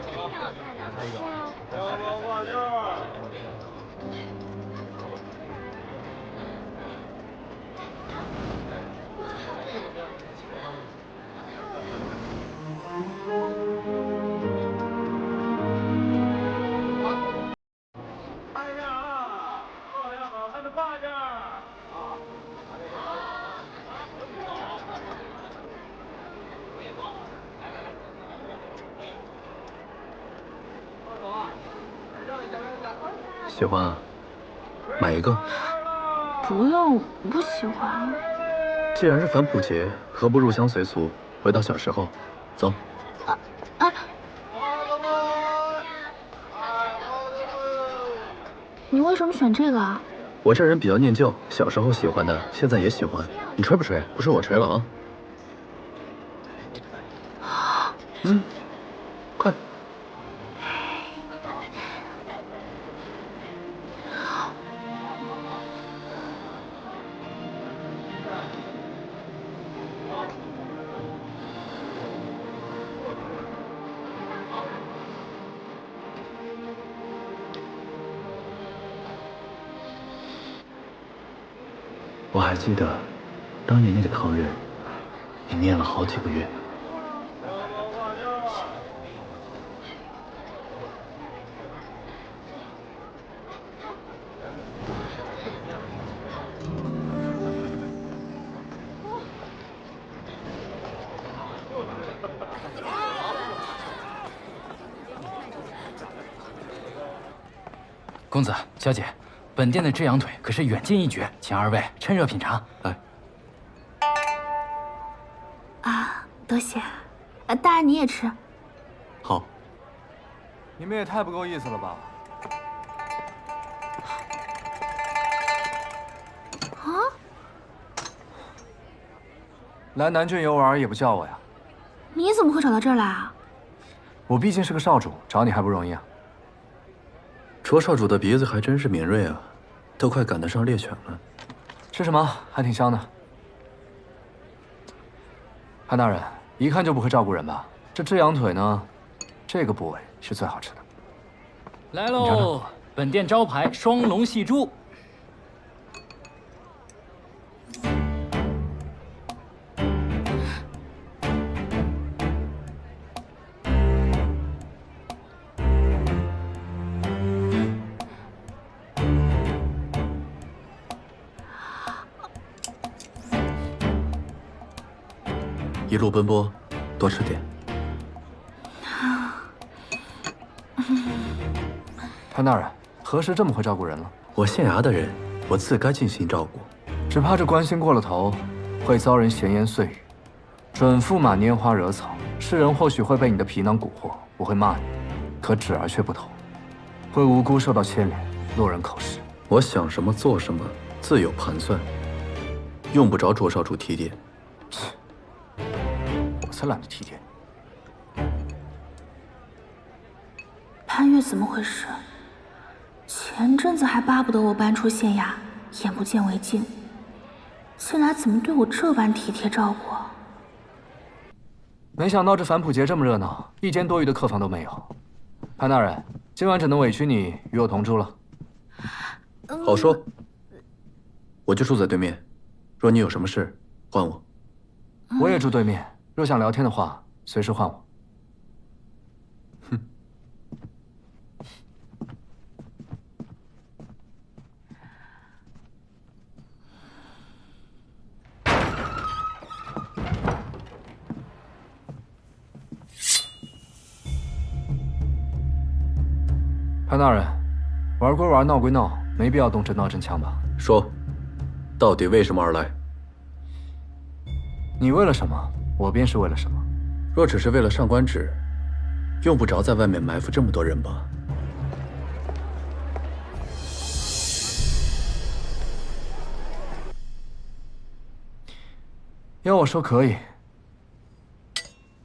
喜欢啊，买一个。不用，不喜欢。既然是反哺节，何不入乡随俗，回到小时候？走。你为什么选这个啊？我这人比较念旧，小时候喜欢的，现在也喜欢。你吹不吹？不是我吹了啊。快。我还记得，当年那个汤圆，你念了好几个月。公子、小姐，本店的炙羊腿可是远近一绝，请二位趁热品尝。来。啊，多谢。大人你也吃。好。你们也太不够意思了吧！啊？来南郡游玩也不叫我呀？你怎么会找到这儿来啊？我毕竟是个少主，找你还不容易啊。卓少主的鼻子还真是敏锐啊，都快赶得上猎犬了。吃什么？还挺香的。潘大人，一看就不会照顾人吧？这炙羊腿呢，这个部位是最好吃的。来喽，本店招牌双龙戏珠。一路奔波，多吃点。潘大人，何时这么会照顾人了？我县衙的人，我自该尽心照顾。只怕这关心过了头，会遭人闲言碎语，准驸马拈花惹草，世人或许会被你的皮囊蛊惑，不会骂你，可侄儿却不同，会无辜受到牵连，落人口实。我想什么做什么，自有盘算，用不着卓少主提点。我才懒得提点。潘越怎么回事？前阵子还巴不得我搬出县衙，眼不见为净，现在怎么对我这般体贴照顾？没想到这反哺节这么热闹，一间多余的客房都没有。潘大人，今晚只能委屈你与我同住了。好说，我就住在对面，若你有什么事，唤我。我也住对面，若想聊天的话，随时唤我。潘大人，玩归玩，闹归闹，没必要动真刀真枪吧？说，到底为什么而来？你为了什么，我便是为了什么。若只是为了上官纸，用不着在外面埋伏这么多人吧？要我说可以，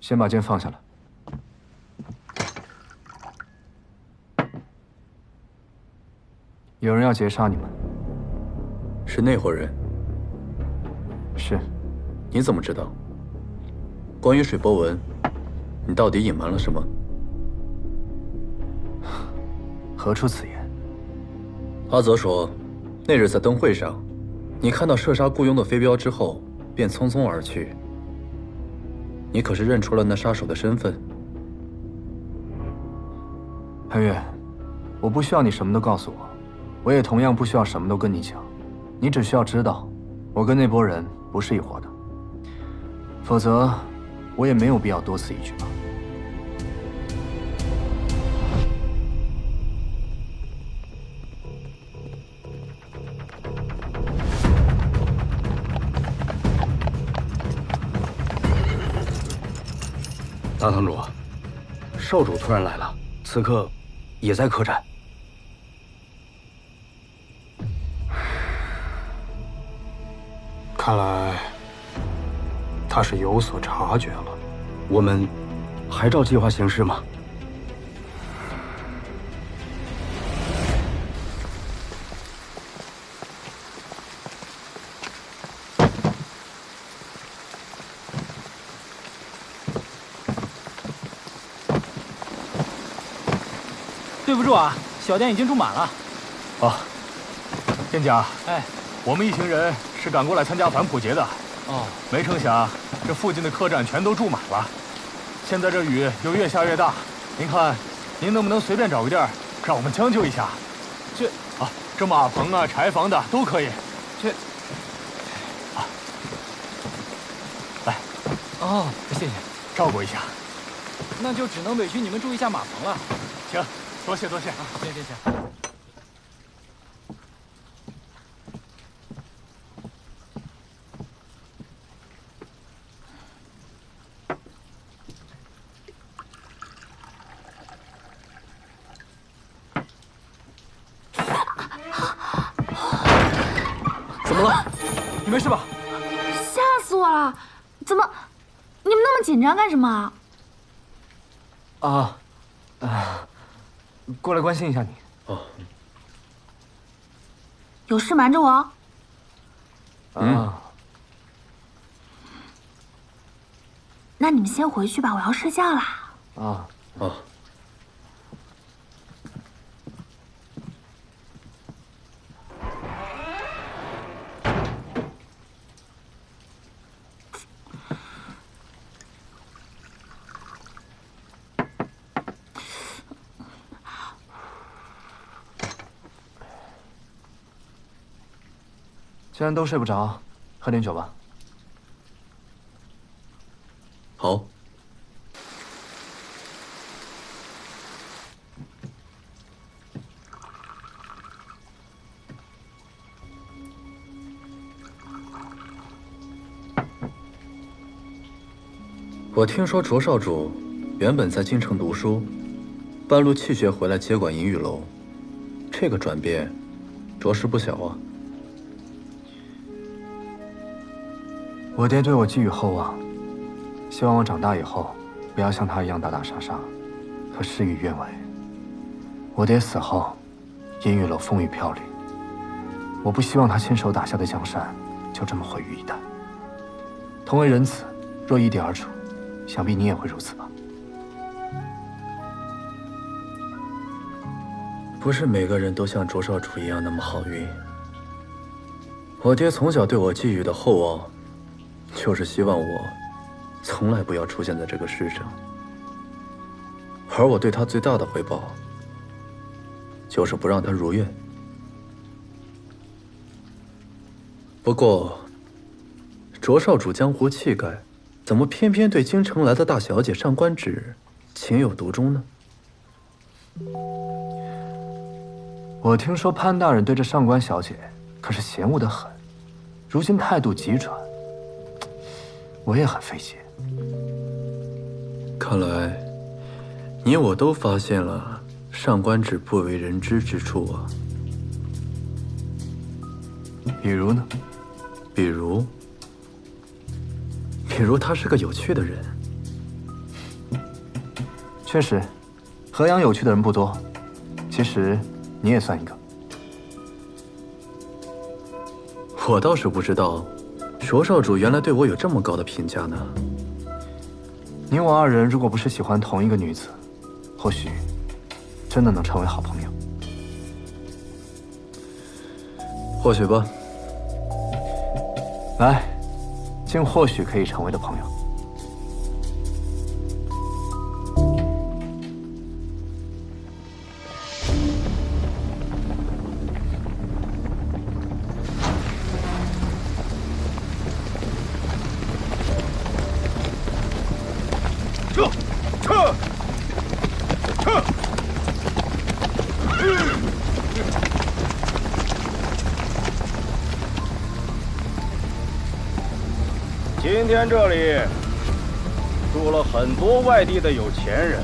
先把剑放下来。有人要劫杀你们，是那伙人。是。你怎么知道？关于水波纹，你到底隐瞒了什么？何出此言？阿泽说，那日在灯会上，你看到射杀雇佣的飞镖之后，便匆匆而去。你可是认出了那杀手的身份？潘越，我不需要你什么都告诉我，我也同样不需要什么都跟你讲。你只需要知道，我跟那波人不是一伙的。否则，我也没有必要多此一举吧。大堂主，少主突然来了，此刻也在客栈。看来他是有所察觉了。我们还照计划行事吗？对不住啊，小店已经住满了。啊，店家，哎，我们一行人是赶过来参加反哺节的。哦，没成想这附近的客栈全都住满了。现在这雨又越下越大，您看，您能不能随便找个地儿让我们将就一下？这马棚啊、柴房的都可以。来，谢谢，照顾一下。那就只能委屈你们住一下马棚了。行，多谢。行。怎么了？你没事吧？吓死我了！怎么，你们那么紧张干什么？过来关心一下你。有事瞒着我？那你们先回去吧，我要睡觉啦。既然都睡不着，喝点酒吧。好。我听说卓少主原本在京城读书，半路弃学回来接管银玉楼，这个转变着实不小啊。我爹对我寄予厚望，希望我长大以后不要像他一样打打杀杀，可事与愿违。我爹死后，银玉楼风雨飘零，我不希望他亲手打下的江山就这么毁于一旦。同为人子，若异地而处，想必你也会如此吧？不是每个人都像卓少主一样那么好运。我爹从小对我寄予的厚望，就是希望我从来不要出现在这个世上。而我对他最大的回报，就是不让他如愿。不过，卓少主江湖气概，怎么偏偏对京城来的大小姐上官芷情有独钟呢？我听说潘大人对这上官小姐可是嫌恶得很，如今态度急转，我也很费解。看来，你我都发现了上官芷不为人知之处啊。比如呢？比如他是个有趣的人。确实，河阳有趣的人不多，其实你也算一个。我倒是不知道，卓少主原来对我有这么高的评价呢。你我二人如果不是喜欢同一个女子，或许真的能成为好朋友。或许吧。来，竟或许可以成为的朋友。今天这里住了很多外地的有钱人，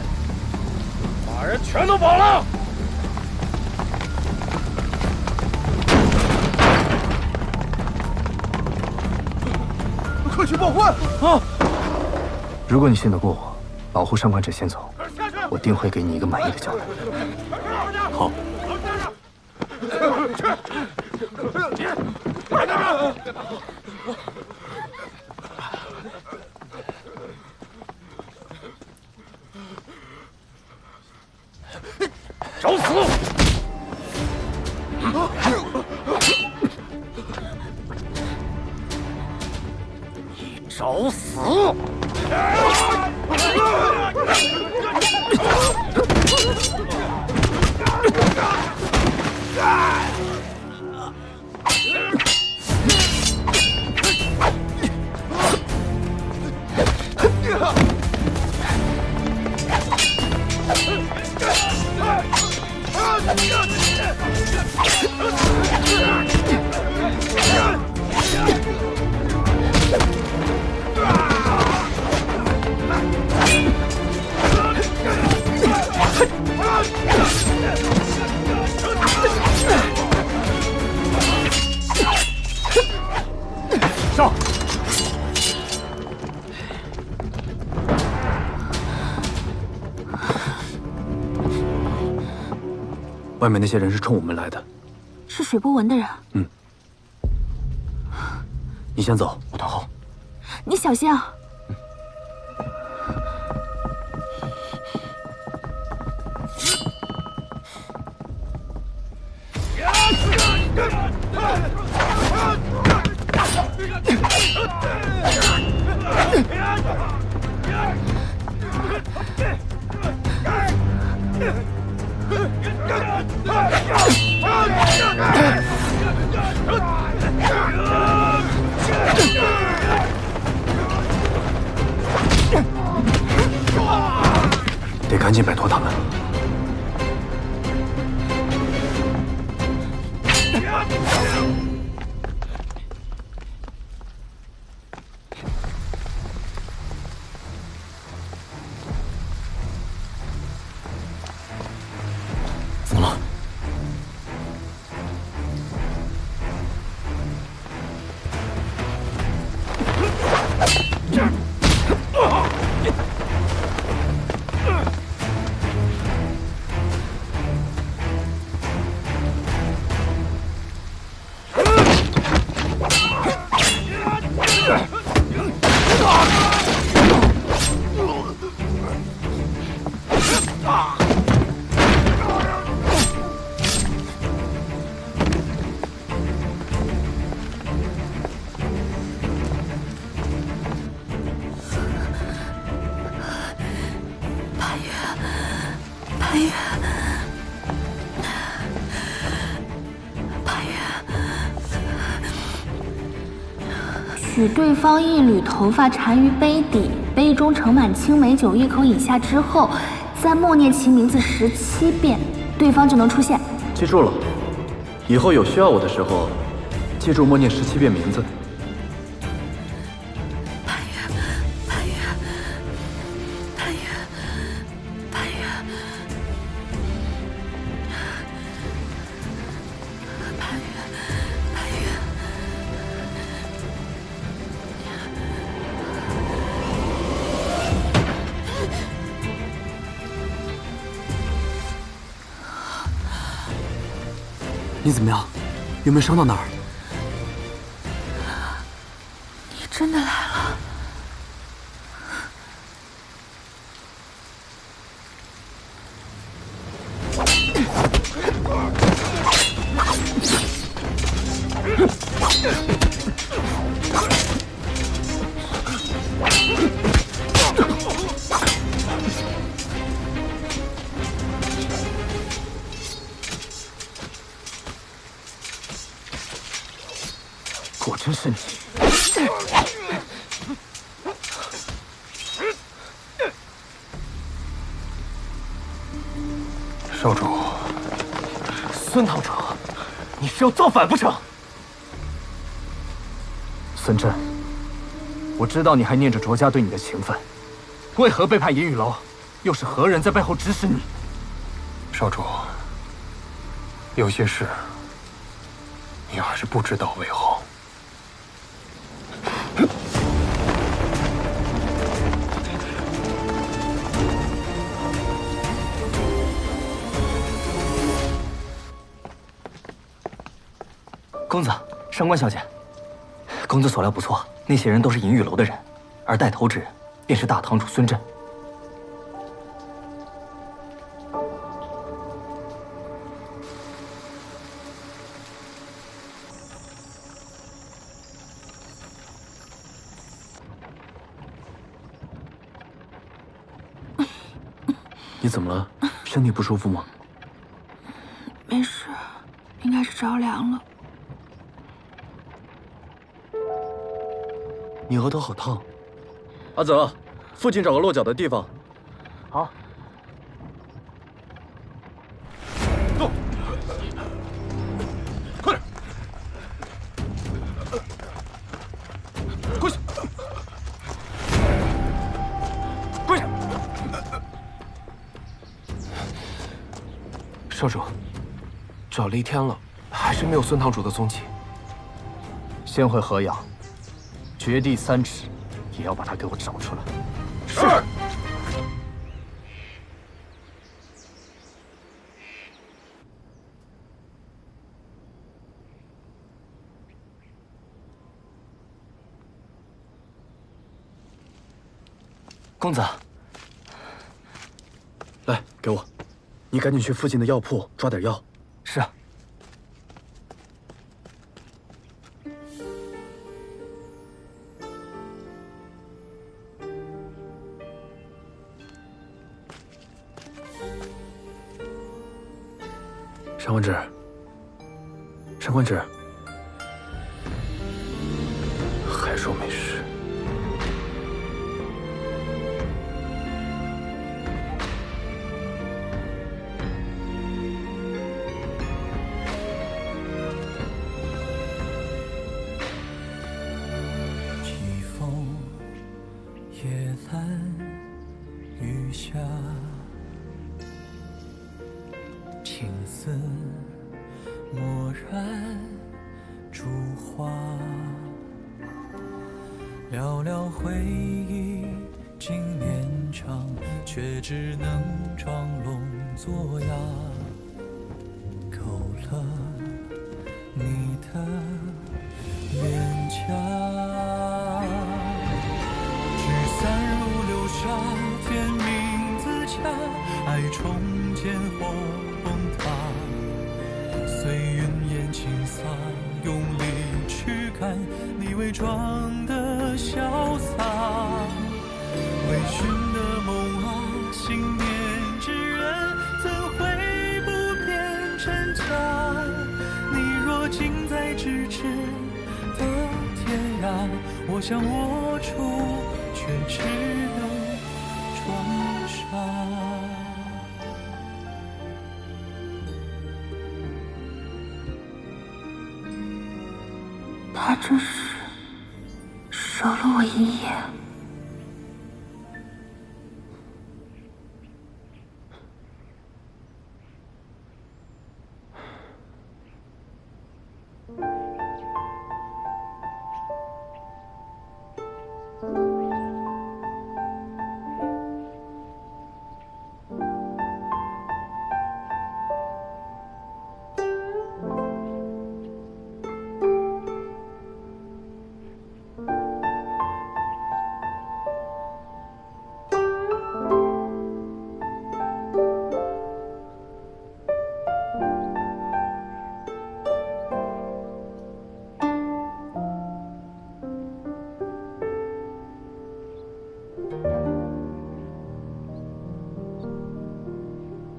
把人全都绑了。快去报官！啊！如果你信得过我，保护上官芷先走，我定会给你一个满意的交代。好。找死！找死！上！外面那些人是冲我们来的，是水波纹的人。你先走，我等后。你小心啊！得赶紧摆脱他们。怎么了？取对方一缕头发缠于杯底，杯中盛满青梅酒1口以下之后，再默念其名字17遍，对方就能出现。记住了，以后有需要我的时候，记住默念17遍名字。你怎么样？有没有伤到哪儿？你真的来了。果真是你！少主，孙堂主，你是要造反不成？孙震，我知道你还念着卓家对你的情分，为何背叛银雨楼？又是何人在背后指使你？少主，有些事你还是不知道为好。公子，上官小姐，公子所料不错，那些人都是银雨楼的人，而带头之人便是大堂主孙震。你怎么了？身体不舒服吗？没事，应该是着凉了。你额头好烫。阿泽，附近找个落脚的地方。好。动！快点！跪下！跪下！少主，找了一天了，还是没有孙堂主的踪迹。先回河阳，掘地3尺，也要把他给我找出来。是。公子，来，给我。你赶紧去附近的药铺抓点药。是啊。上官芷，上官芷，还说没事。季风夜阑雨下，青丝蓦然烛花，寥寥回忆经年长，却只能装聋作哑。勾勒你的脸颊，聚散如流沙，天命自洽，爱重建或崩塌。随云烟轻洒，用力驱赶你伪装的潇洒。微醺的梦啊，信念之人怎会不变真假？你若近在咫尺的天涯，我想握住却只能装傻。他这是守了我一夜。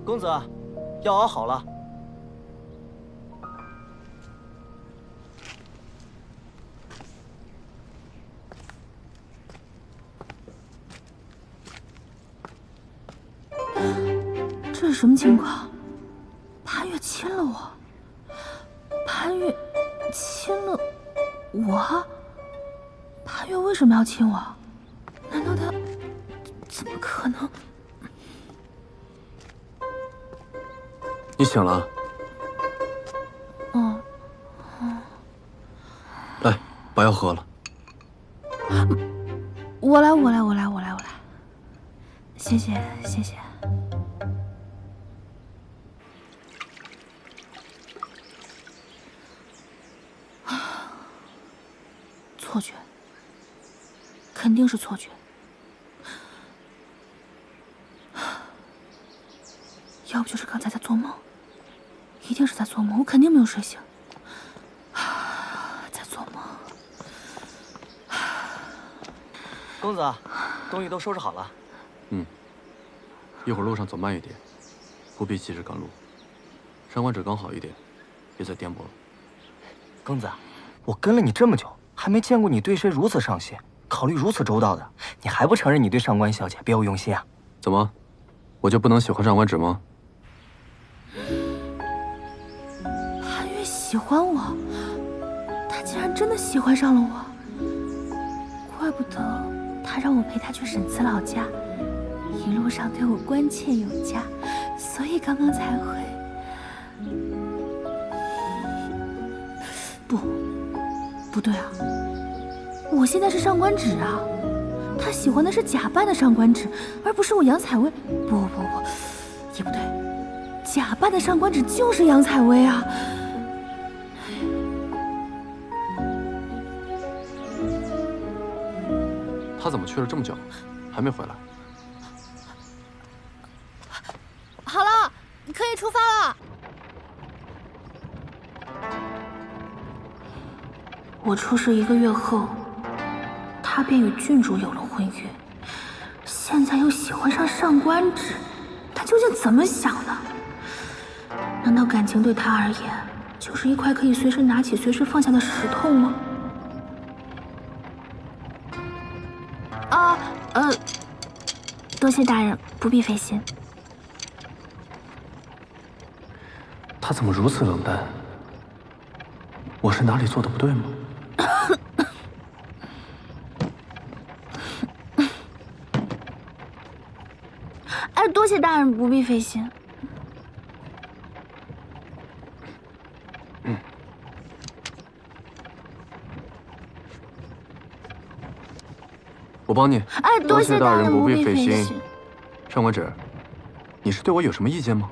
公子，药熬好了。这是什么情况？潘越亲了我，潘越亲了我？潘越为什么要亲我？难道他怎么可能？你醒了？嗯。来，把药喝了。我来。谢谢。错觉，肯定是错觉。要不就是刚才在做梦，一定是在做梦，我肯定没有睡醒。在做梦。公子，东西都收拾好了。一会儿路上走慢一点，不必急着赶路。上官指刚好一点，别再颠簸了。公子，我跟了你这么久，还没见过你对谁如此上心，考虑如此周到的，你还不承认你对上官小姐别有用心啊？怎么，我就不能喜欢上官指吗？韩月喜欢我，他竟然真的喜欢上了我，怪不得他让我陪他去沈慈老家，一路上对我关切有加，所以刚刚才会……不对啊，我现在是上官芷啊，他喜欢的是假扮的上官芷，而不是我杨采薇。不，也不对，假扮的上官芷就是杨采薇啊。他怎么去了这么久，还没回来？好了，可以出发了。我出事1个月后，他便与郡主有了婚约，现在又喜欢上上官芷，他究竟怎么想的？难道感情对他而言就是一块可以随时拿起、随时放下的石头吗？多谢大人，不必费心。他怎么如此冷淡？我是哪里做的不对吗？哎，多谢大人，不必费心。我帮你。哎，多谢大人，不必费心。上官芷，你是对我有什么意见吗？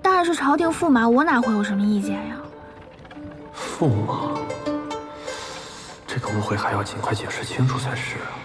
大人是朝廷驸马，我哪会有什么意见呀？驸马，这个误会还要尽快解释清楚才是啊。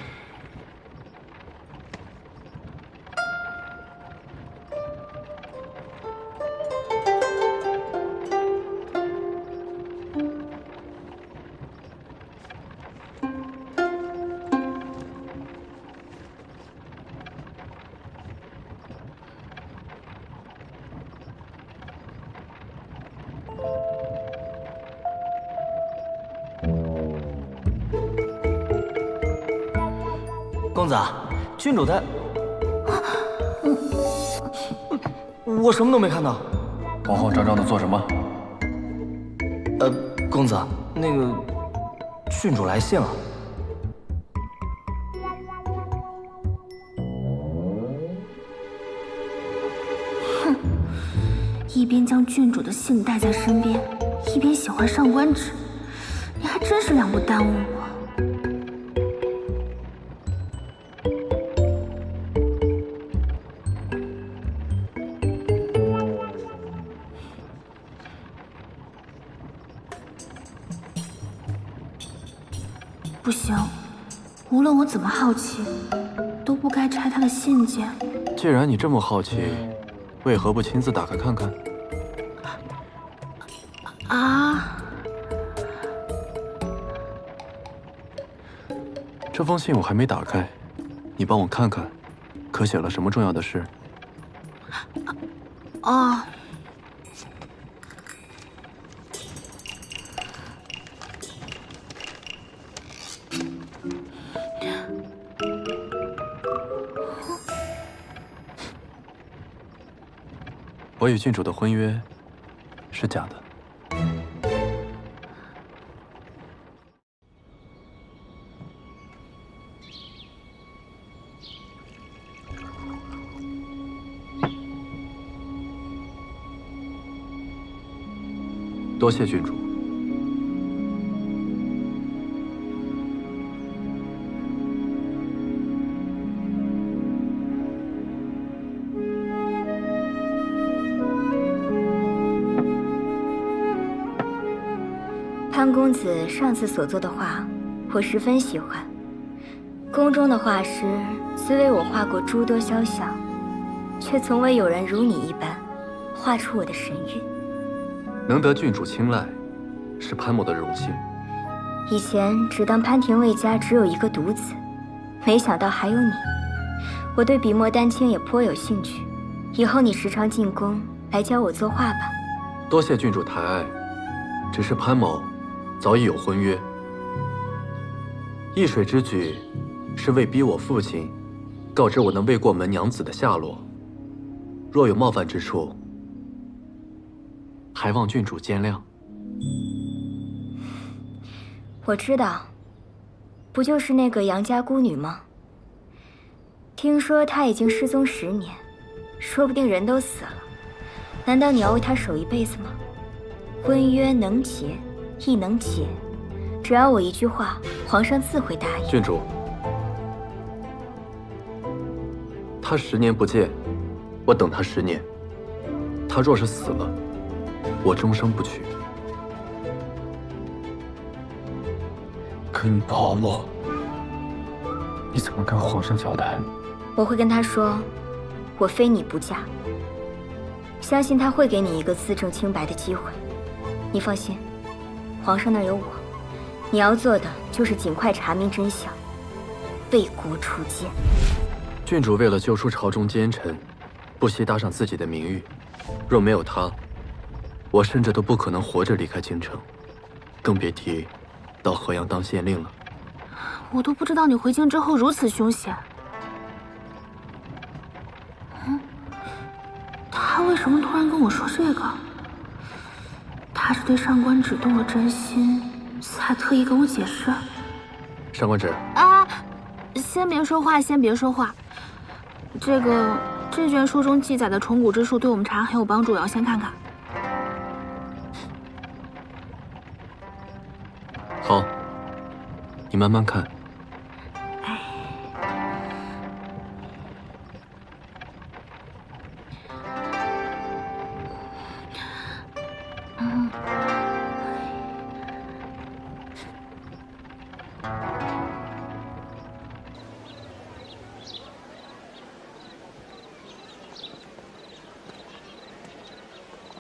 公子，郡主他……我什么都没看到。慌慌张张的做什么？公子，那个郡主来信了。哼，一边将郡主的信带在身边，一边喜欢上官芷，你还真是两不耽误我。不行，无论我怎么好奇，都不该拆他的信件。既然你这么好奇，为何不亲自打开看看？啊！这封信我还没打开，你帮我看看，可写了什么重要的事？哦。我与郡主的婚约是假的。多谢郡主。潘公子上次所作的画，我十分喜欢。宫中的画师虽为我画过诸多肖像，却从未有人如你一般画出我的神韵。能得郡主青睐，是潘某的荣幸。以前只当潘廷尉家只有一个独子，没想到还有你。我对笔墨丹青也颇有兴趣，以后你时常进宫来教我作画吧。多谢郡主抬爱，只是潘某早已有婚约。易水之举，是为逼我父亲告知我那未过门娘子的下落。若有冒犯之处，还望郡主见谅。我知道，不就是那个杨家孤女吗？听说她已经失踪10年，说不定人都死了。难道你要为她守一辈子吗？婚约能结，亦能解，只要我一句话，皇上自会答应。郡主，他10年不见，我等他10年。他若是死了，我终生不娶。跟保罗，你怎么跟皇上交代？我会跟他说，我非你不嫁。相信他会给你一个自证清白的机会。你放心，皇上那儿有我。你要做的就是尽快查明真相，为国除奸。郡主为了救出朝中奸臣，不惜搭上自己的名誉。若没有他，我甚至都不可能活着离开京城，更别提到河阳当县令了。我都不知道你回京之后如此凶险。他为什么突然跟我说这个？他是对上官芷动了真心，才特意跟我解释。上官芷啊，先别说话，先别说话。这卷书中记载的虫蛊之术对我们查案很有帮助，我要先看看。好，你慢慢看。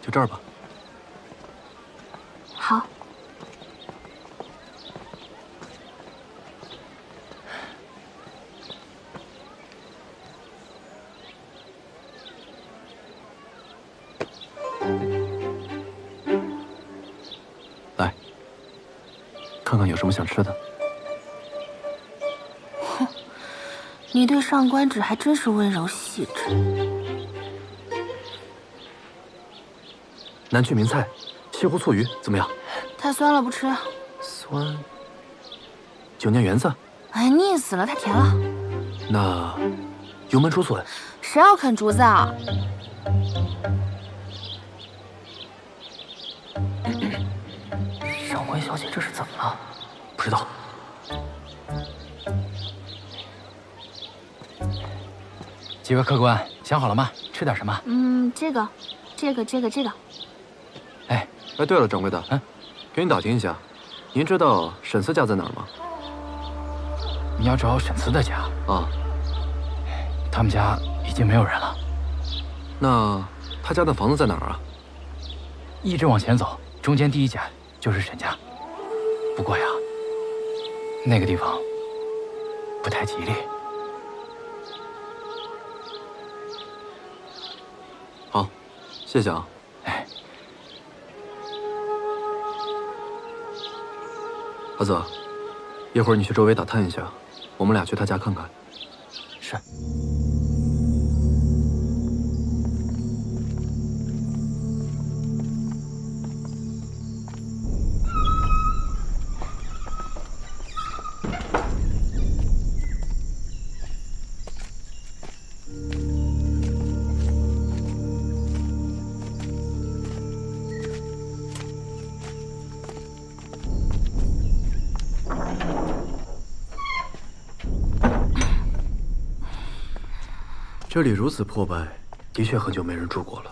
就这儿吧。好。来，看看有什么想吃的。哼，你对上官芷还真是温柔细致。南区名菜，西湖醋鱼怎么样？太酸了，不吃。酸。9年圆子。哎，腻死了，太甜了。那油焖竹笋。谁要啃竹子啊？上官小姐这是怎么了？不知道。几位客官想好了吗？吃点什么？这个。哎，对了，掌柜的，给您打听一下，您知道沈思家在哪儿吗？你要找沈慈的家啊？他们家已经没有人了。那他家的房子在哪儿啊？一直往前走，中间第一家就是沈家。不过呀，那个地方不太吉利。好，谢谢啊。哎，阿泽，一会儿你去周围打探一下，我们俩去他家看看。是。这里如此破败，的确很久没人住过了。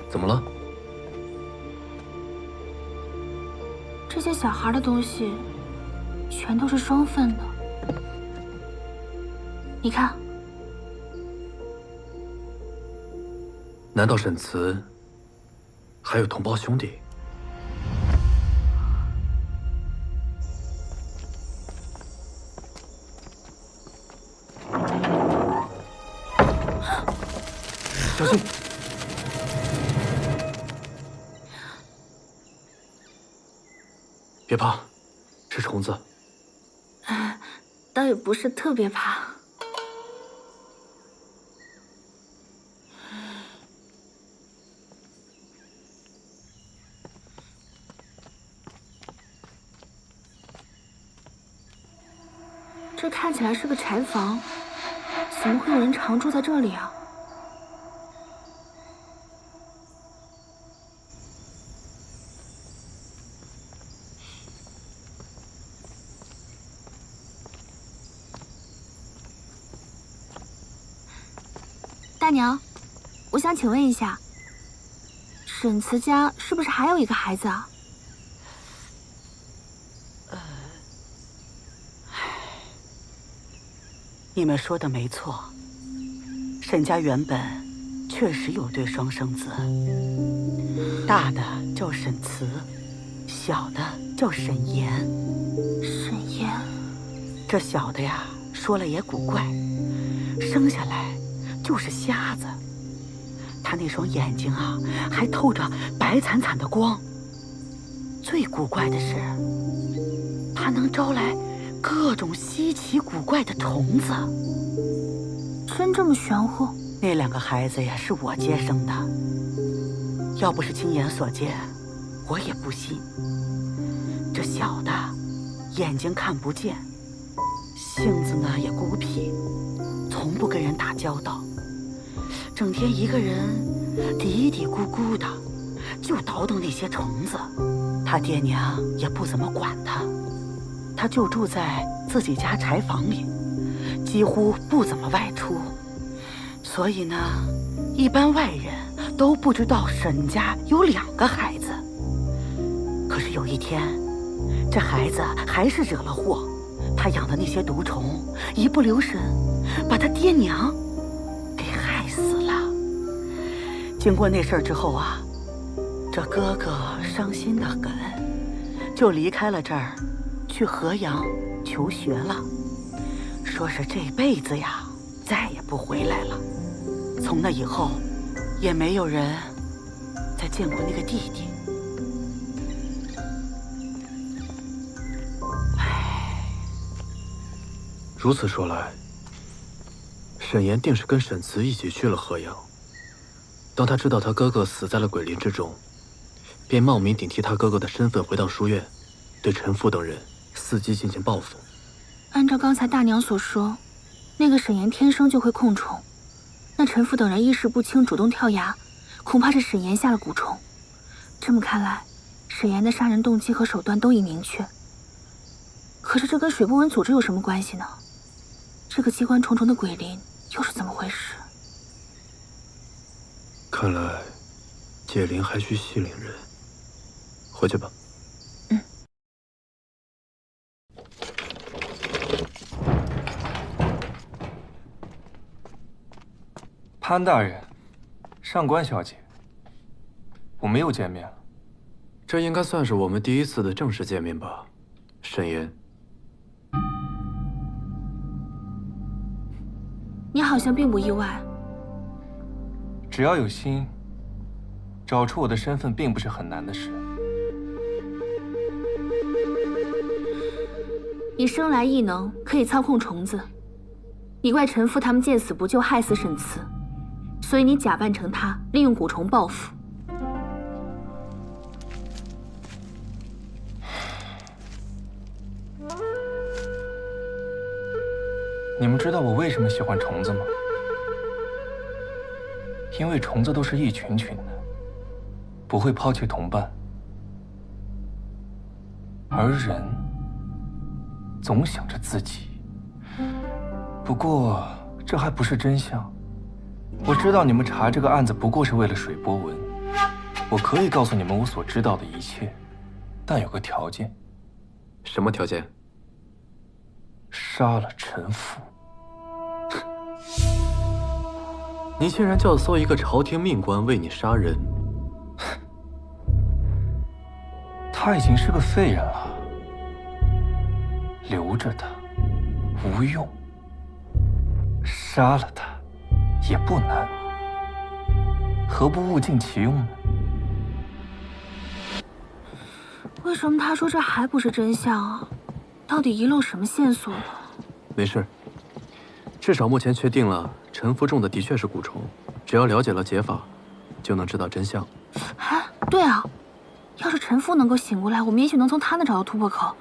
怎么了？这些小孩的东西，全都是双份的。你看，难道沈慈还有同胞兄弟？小心！别怕，是虫子。倒也不是特别怕。这看起来是个柴房，怎么会有人常住在这里啊？大娘，我想请问一下，沈慈家是不是还有一个孩子啊？你们说的没错，沈家原本确实有对双生子，大的叫沈慈，小的叫沈岩。沈岩，这小的呀，说了也古怪，生下来就是瞎子，他那双眼睛啊，还透着白惨惨的光。最古怪的是，他能招来各种稀奇古怪的虫子。真这么玄乎？那2个孩子呀，是我接生的，要不是亲眼所见，我也不信。这小的眼睛看不见，性子呢也孤僻，从不跟人打交道，整天一个人嘀嘀咕咕的，就倒腾那些虫子。他爹娘也不怎么管他，他就住在自己家柴房里，几乎不怎么外出。所以呢，一般外人都不知道沈家有2个孩子。可是有一天，这孩子还是惹了祸，他养的那些毒虫一不留神，把他爹娘给害死了。经过那事儿之后啊，这哥哥伤心的很，就离开了这儿，去河阳求学了，说是这辈子呀再也不回来了。从那以后，也没有人再见过那个弟弟。如此说来，沈岩定是跟沈慈一起去了河阳。当他知道他哥哥死在了鬼林之中，便冒名顶替他哥哥的身份回到书院，对陈父等人伺机进行报复。按照刚才大娘所说，那个沈岩天生就会控虫，那陈父等人意识不清，主动跳崖，恐怕是沈岩下了蛊虫。这么看来，沈岩的杀人动机和手段都已明确。可是这跟水波纹组织有什么关系呢？这个机关重重的鬼林又是怎么回事？看来解铃还需系铃人。回去吧。潘大人，上官小姐，我们又见面了。这应该算是我们第一次的正式见面吧，沈岩。你好像并不意外。只要有心，找出我的身份并不是很难的事。你生来异能，可以操控虫子。你怪陈父他们见死不救，害死沈慈，所以你假扮成他，利用蛊虫报复。你们知道我为什么喜欢虫子吗？因为虫子都是一群群的，不会抛弃同伴，而人总想着自己。不过这还不是真相。我知道你们查这个案子不过是为了水波纹，我可以告诉你们我所知道的一切，但有个条件。什么条件？杀了陈父。你竟然教唆一个朝廷命官为你杀人？他已经是个废人了，留着他无用，杀了他也不难，何不物尽其用呢？为什么他说这还不是真相啊？到底遗漏什么线索了？没事，至少目前确定了陈福中的的确是蛊虫，只要了解了解法，就能知道真相。哎，对啊，要是陈父能够醒过来，我们也许能从他那找到突破口。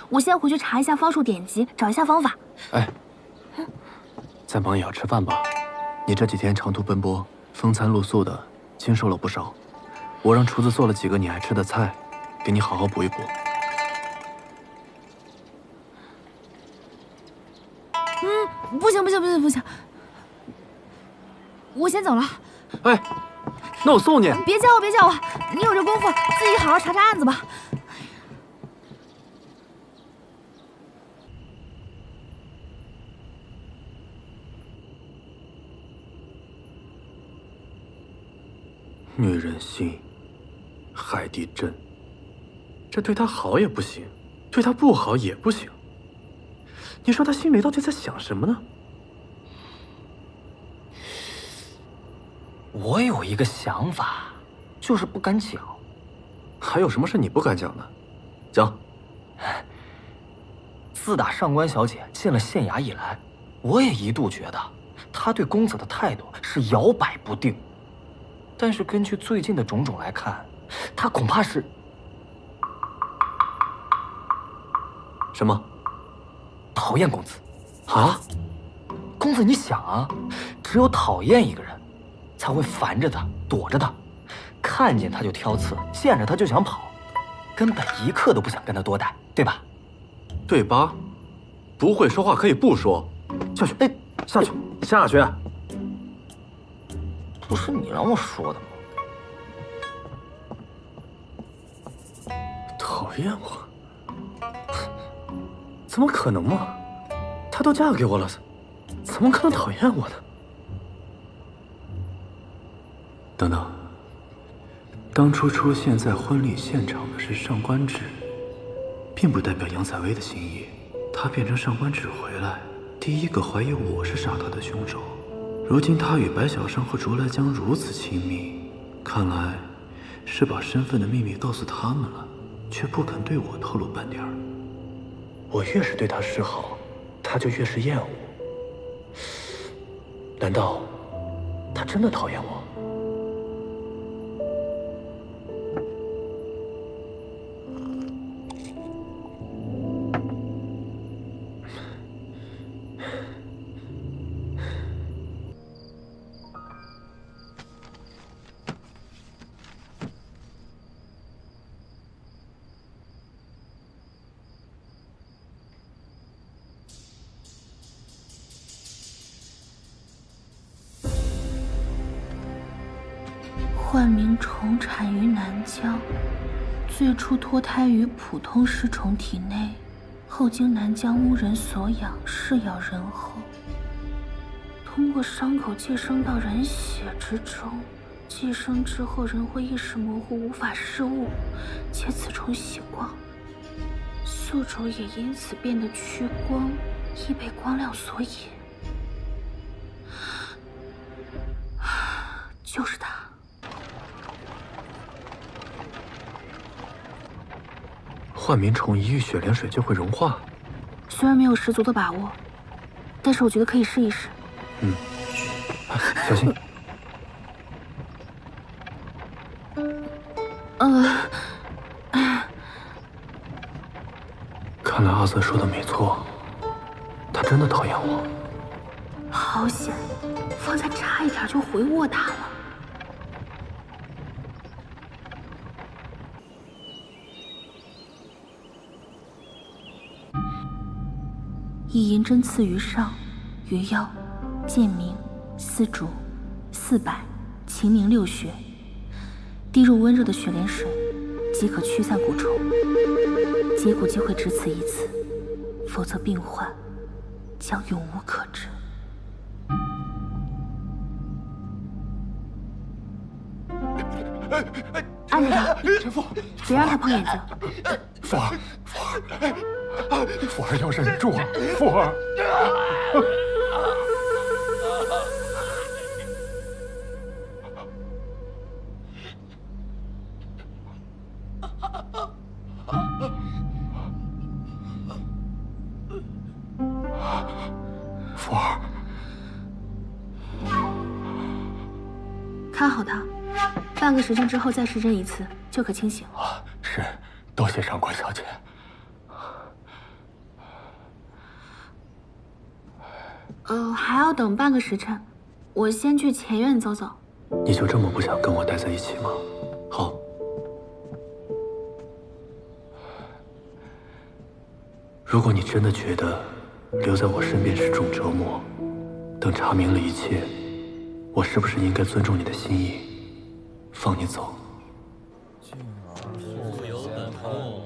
我现在回去查一下方术典籍，找一下方法。哎，再忙也要吃饭吧？你这几天长途奔波，风餐露宿的，精瘦了不少。我让厨子做了几个你爱吃的菜，给你好好补一补。不行，我先走了。哎，那我送你。别叫我，你有这功夫自己好好查查案子吧。女人心，海底针。这对她好也不行，对她不好也不行。你说她心里到底在想什么呢？我有一个想法，就是不敢讲。还有什么是你不敢讲的？讲。自打上官小姐进了县衙以来，我也一度觉得她对公子的态度是摇摆不定。但是根据最近的种种来看，她恐怕是……什么？讨厌公子。啊？公子，你想啊，只有讨厌一个人，才会烦着他，躲着他，看见他就挑刺，见着他就想跑，根本一刻都不想跟他多待，对吧？对吧？不会说话可以不说。下去，哎，下去，下去。不是你让我说的吗？讨厌我？怎么可能嘛？她都嫁给我了，怎么可能讨厌我呢？等等，当初出现在婚礼现场的是上官芷，并不代表杨采薇的心意。他变成上官芷回来，第一个怀疑我是杀他的凶手。如今他与白小生和竹来江如此亲密，看来是把身份的秘密告诉他们了，却不肯对我透露半点儿。我越是对他示好，他就越是厌恶。难道他真的讨厌我？幻鸣虫产于南疆，最初脱胎于普通尸虫体内，后经南疆巫人所养，噬咬人后，通过伤口寄生到人血之中。寄生之后，人会意识模糊，无法视物，且此虫喜光，宿主也因此变得趋光，易被光亮所引。就是他。幻鸣虫一遇雪莲水就会融化，虽然没有十足的把握，但是我觉得可以试一试。小心。看来阿瑟说的没错，他真的讨厌我。好险，方才差一点就回卧塔了。以银针刺于上，于腰、剑鸣、丝竹、四柏、秦明六穴，滴入温热的雪莲水，即可驱散蛊虫。结果就会只此一次，否则病患将永无可治。按着他，陈父，别让他碰眼睛。福儿，福儿要忍住啊，福儿。福儿，看好他，半个时辰之后再施针一次，就可清醒。是，多谢上官小姐。还要等半个时辰，我先去前院走走。你就这么不想跟我待在一起吗？好。如果你真的觉得留在我身边是种折磨，等查明了一切，我是不是应该尊重你的心意，放你走？富有本厚，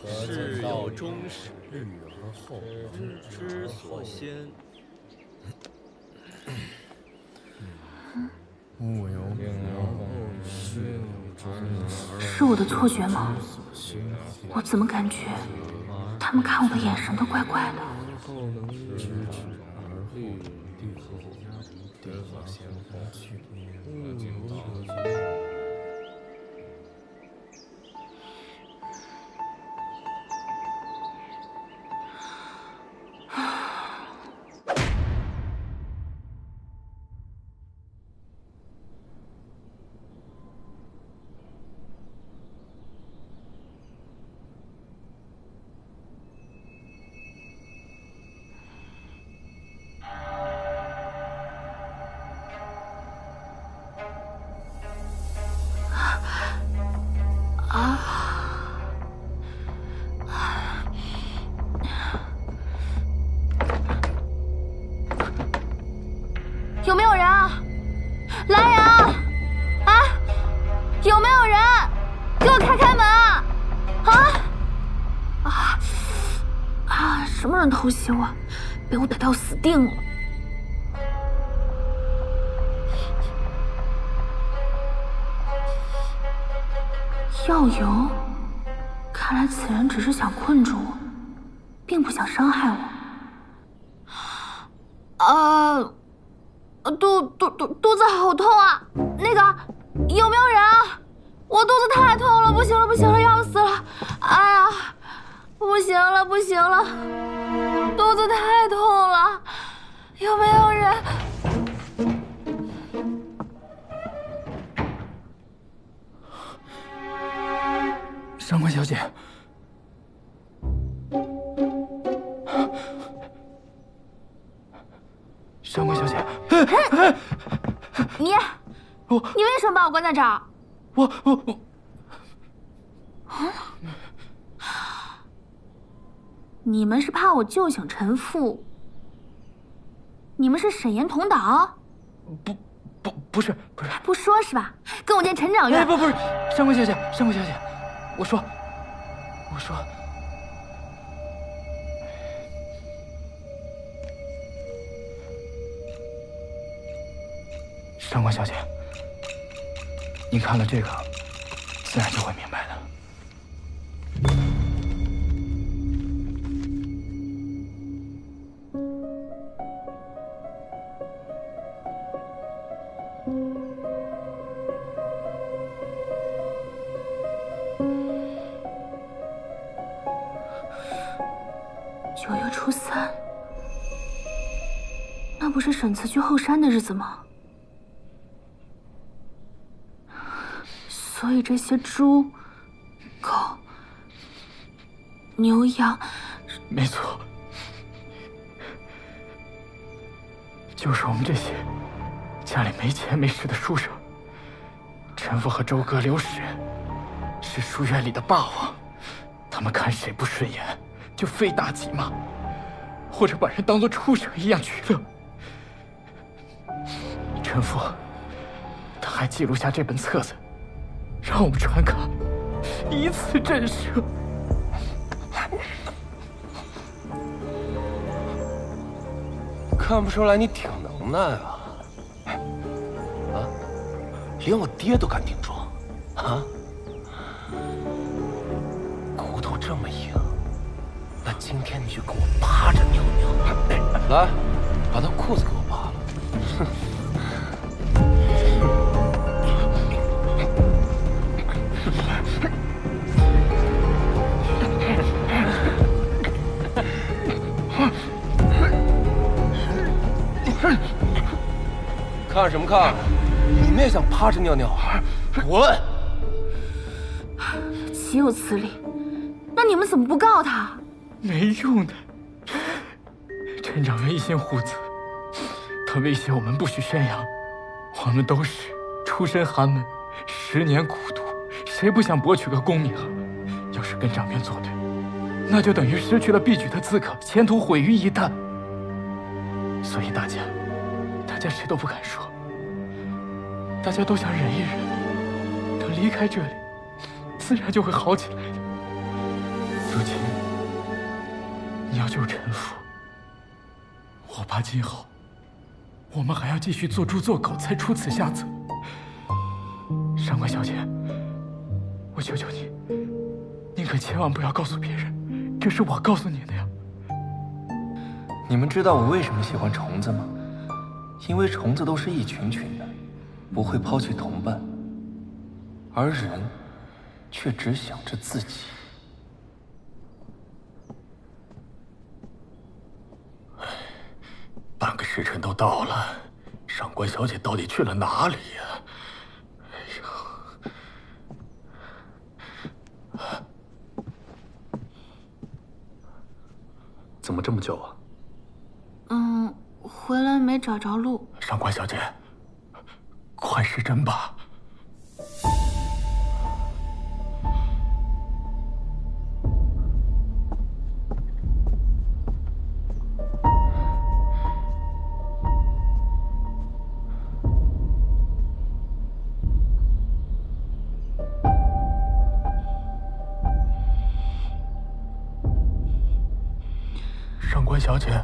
事有终始，虑而后知所先。是我的错觉吗？我怎么感觉他们看我的眼神都怪怪的？有没有人啊？来人啊！啊！有没有人？给我开门啊！什么人偷袭我？被我逮到死定了！药油，看来此人只是想困住我，并不想伤害我。肚子好痛啊！那个有没有人啊？我肚子太痛了，不行了，要死了！哎呀，不行了，肚子太痛了，有没有人？上官小姐，上官小姐，你为什么把我关在这儿？我，你们是怕我救醒陈父？你们是沈岩同党？不是，不说是吧？跟我见陈掌院。不是，上官小姐，我说，上官小姐，您看了这个，自然就会明白的。9月初3，那不是沈慈去后山的日子吗？所以这些猪、狗、牛羊，没错，就是我们这些家里没钱没势的书生。陈父和周哥、刘使是书院里的霸王，他们看谁不顺眼，就非打即骂，或者把人当作畜生一样取乐。陈父，他还记录下这本册子，让我们传卡，以此震慑。看不出来你挺能耐啊！啊，连我爹都敢顶撞，啊！骨头这么硬，那今天你就给我趴着尿尿！来，把他裤子给我扒了！哼！看什么看？你们也想趴着尿尿？滚！岂有此理！那你们怎么不告他？没用的。陈长员一心护子，他威胁我们不许宣扬。我们都是出身寒门，10年苦读，谁不想博取个功名啊？要是跟长员作对，那就等于失去了避举的资格，前途毁于一旦。所以大家谁都不敢说，大家都想忍一忍，等离开这里，自然就会好起来的。如今你要救陈父，我怕今后我们还要继续做猪做狗，才出此下策。上官小姐，我求求你，您可千万不要告诉别人，这是我告诉你的呀。你们知道我为什么喜欢虫子吗？因为虫子都是一群群的，不会抛弃同伴，而人却只想着自己。半个时辰都到了，上官小姐到底去了哪里呀？哎呀，怎么这么久啊？回来没找着路。上官小姐，快施针吧。上官小姐，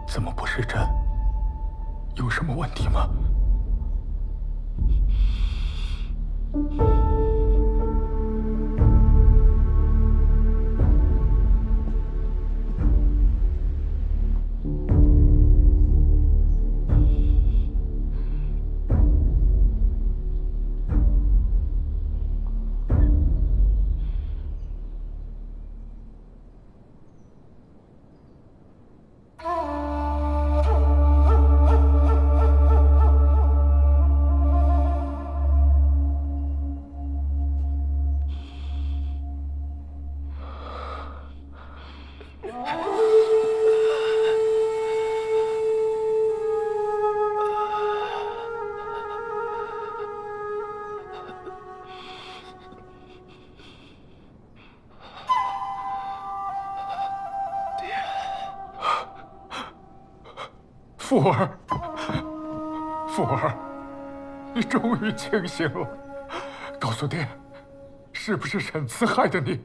怎么不施针？有什么问题吗？福儿，福儿，你终于清醒了。告诉爹，是不是沈慈害的你？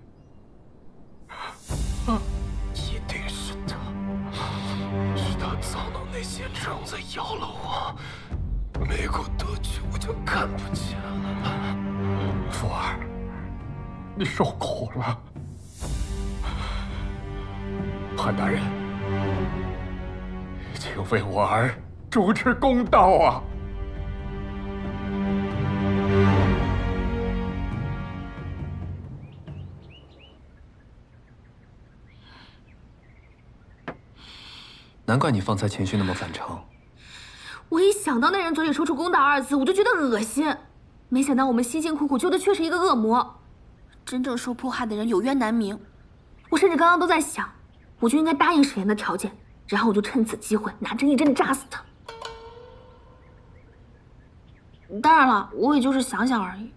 一定是他，是他操弄那些虫子咬了我，没过多久我就看不见了。福儿，你受苦了。潘大人，请为我儿主持公道啊！难怪你方才情绪那么反常。我一想到那人嘴里说出“公道”2字，我就觉得恶心。没想到我们辛辛苦苦救的却是一个恶魔，真正受迫害的人有冤难明。我甚至刚刚都在想，我就应该答应沈岩的条件，然后我就趁此机会拿针一针扎死他。当然了，我也就是想想而已。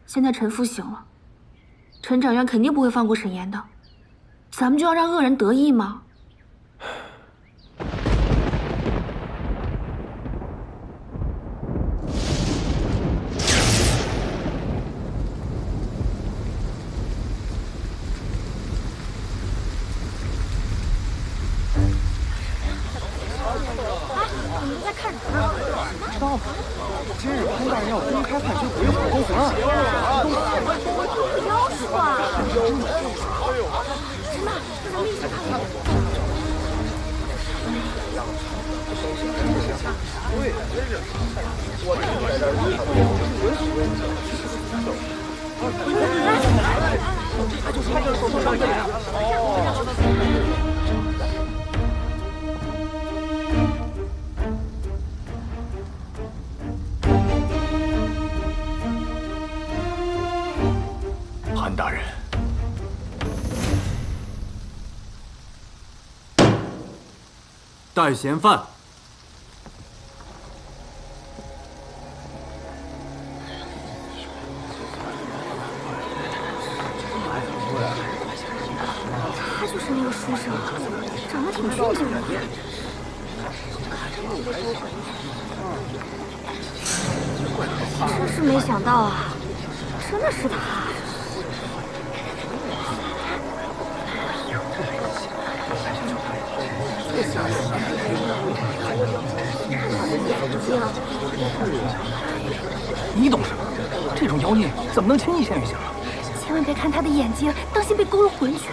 现在陈父醒了，陈长渊肯定不会放过沈岩的，咱们就要让恶人得意吗？你们在看什么？知道吗？今日潘大人要公开判决鬼火勾魂案。妖术啊！什么？咱们一起看看。对，真是。我在这儿他就手上这样。潘大人，带嫌犯。他就是那个书生，长得挺俊静的。真是没想到啊，真的是他。你懂什么？这种妖孽怎么能轻易陷于下？千万别看他的眼睛，当心被勾了魂去。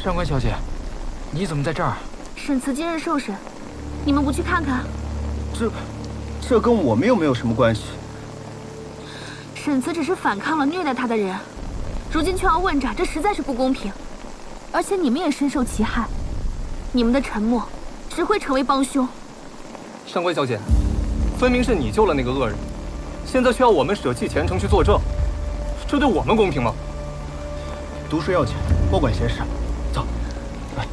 上官小姐，你怎么在这儿？沈慈今日受审，你们不去看看？这跟我们又没有什么关系。沈慈只是反抗了虐待他的人，如今却要问斩，这实在是不公平。而且你们也深受其害，你们的沉默只会成为帮凶。上官小姐，分明是你救了那个恶人，现在却要我们舍弃前程去作证，这对我们公平吗？读书要紧，莫管闲事。走，来。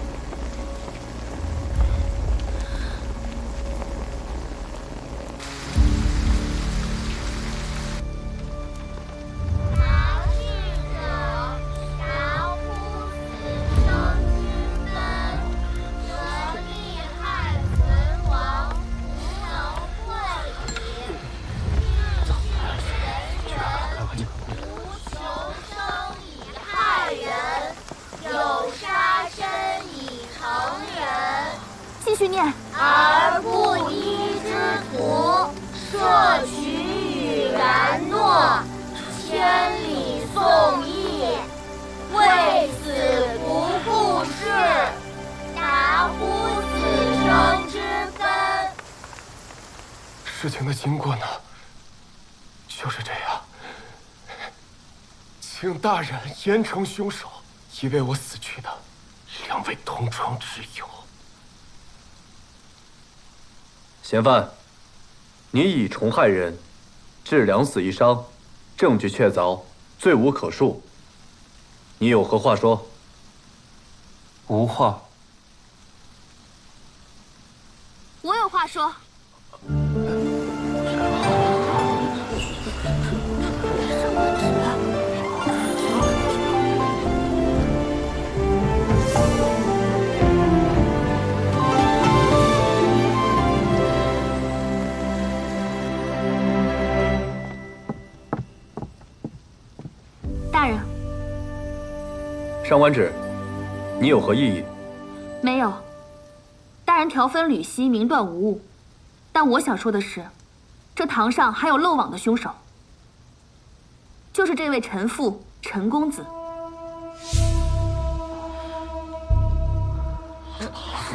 继续念。而不依之徒，摄取与然诺，千里送义，为此不顾事，达乎死生之分。事情的经过呢，就是这样。请大人严惩凶手，以为我死去的两位同窗之友。嫌犯，你以虫害人，致两死一伤，证据确凿，罪无可恕。你有何话说？无话。我有话说。大人，上官芷，你有何异议？没有。大人条分缕析，明断无误。但我想说的是，这堂上还有漏网的凶手，就是这位陈父陈公子。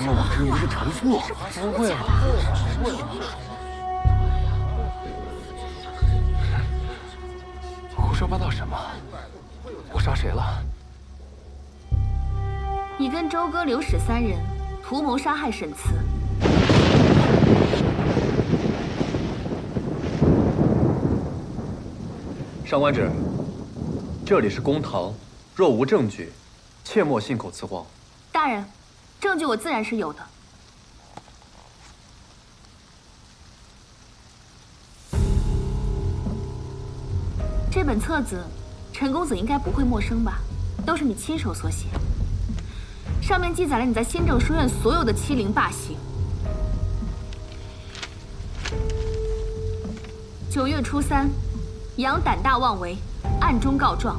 漏网之鱼是陈父？不会吧？胡说八道什么？我杀谁了？你跟周哥、刘史三人图谋杀害沈慈。上官芷，这里是公堂，若无证据，切莫信口雌黄。大人，证据我自然是有的。这本册子，陈公子应该不会陌生吧？都是你亲手所写，上面记载了你在新政书院所有的欺凌霸行。9月初3，杨胆大妄为，暗中告状，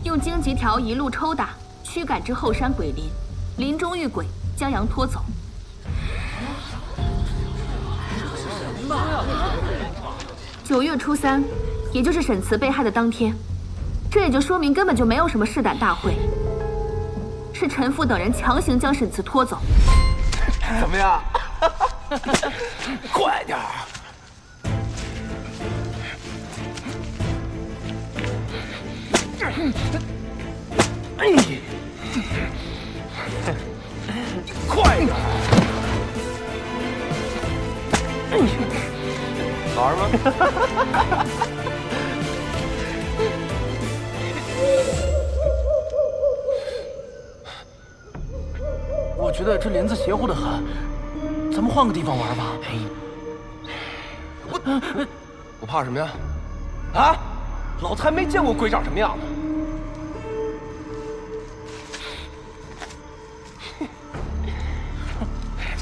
用荆棘条一路抽打，驱赶至后山鬼林，林中遇鬼，将杨拖走。9月初3，也就是沈慈被害的当天，这也就说明根本就没有什么试胆大会，是陈父等人强行将沈慈拖走。怎么样？快点儿！快点儿！好玩吗？我觉得这林子邪乎的很，咱们换个地方玩吧。我怕什么呀？啊！老子还没见过鬼长什么样呢。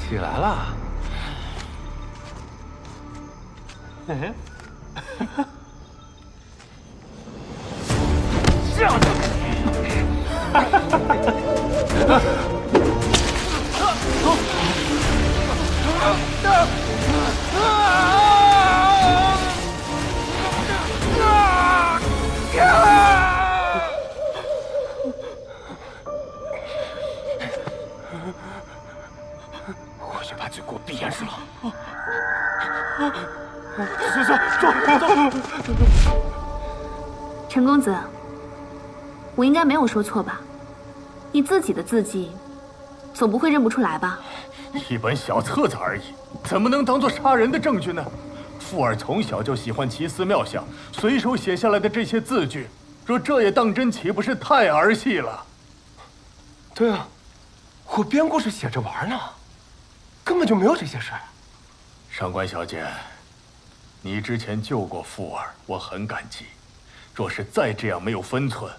起来了。这样子。回去把嘴给我闭严实了。走。陈公子，我应该没有说错吧？你自己的字迹，总不会认不出来吧？一本小册子而已，怎么能当做杀人的证据呢？富儿从小就喜欢奇思妙想，随手写下来的这些字句，若这也当真，岂不是太儿戏了？对啊，我编故事写着玩呢，根本就没有这些事儿。上官小姐，你之前救过富儿，我很感激。若是再这样没有分寸，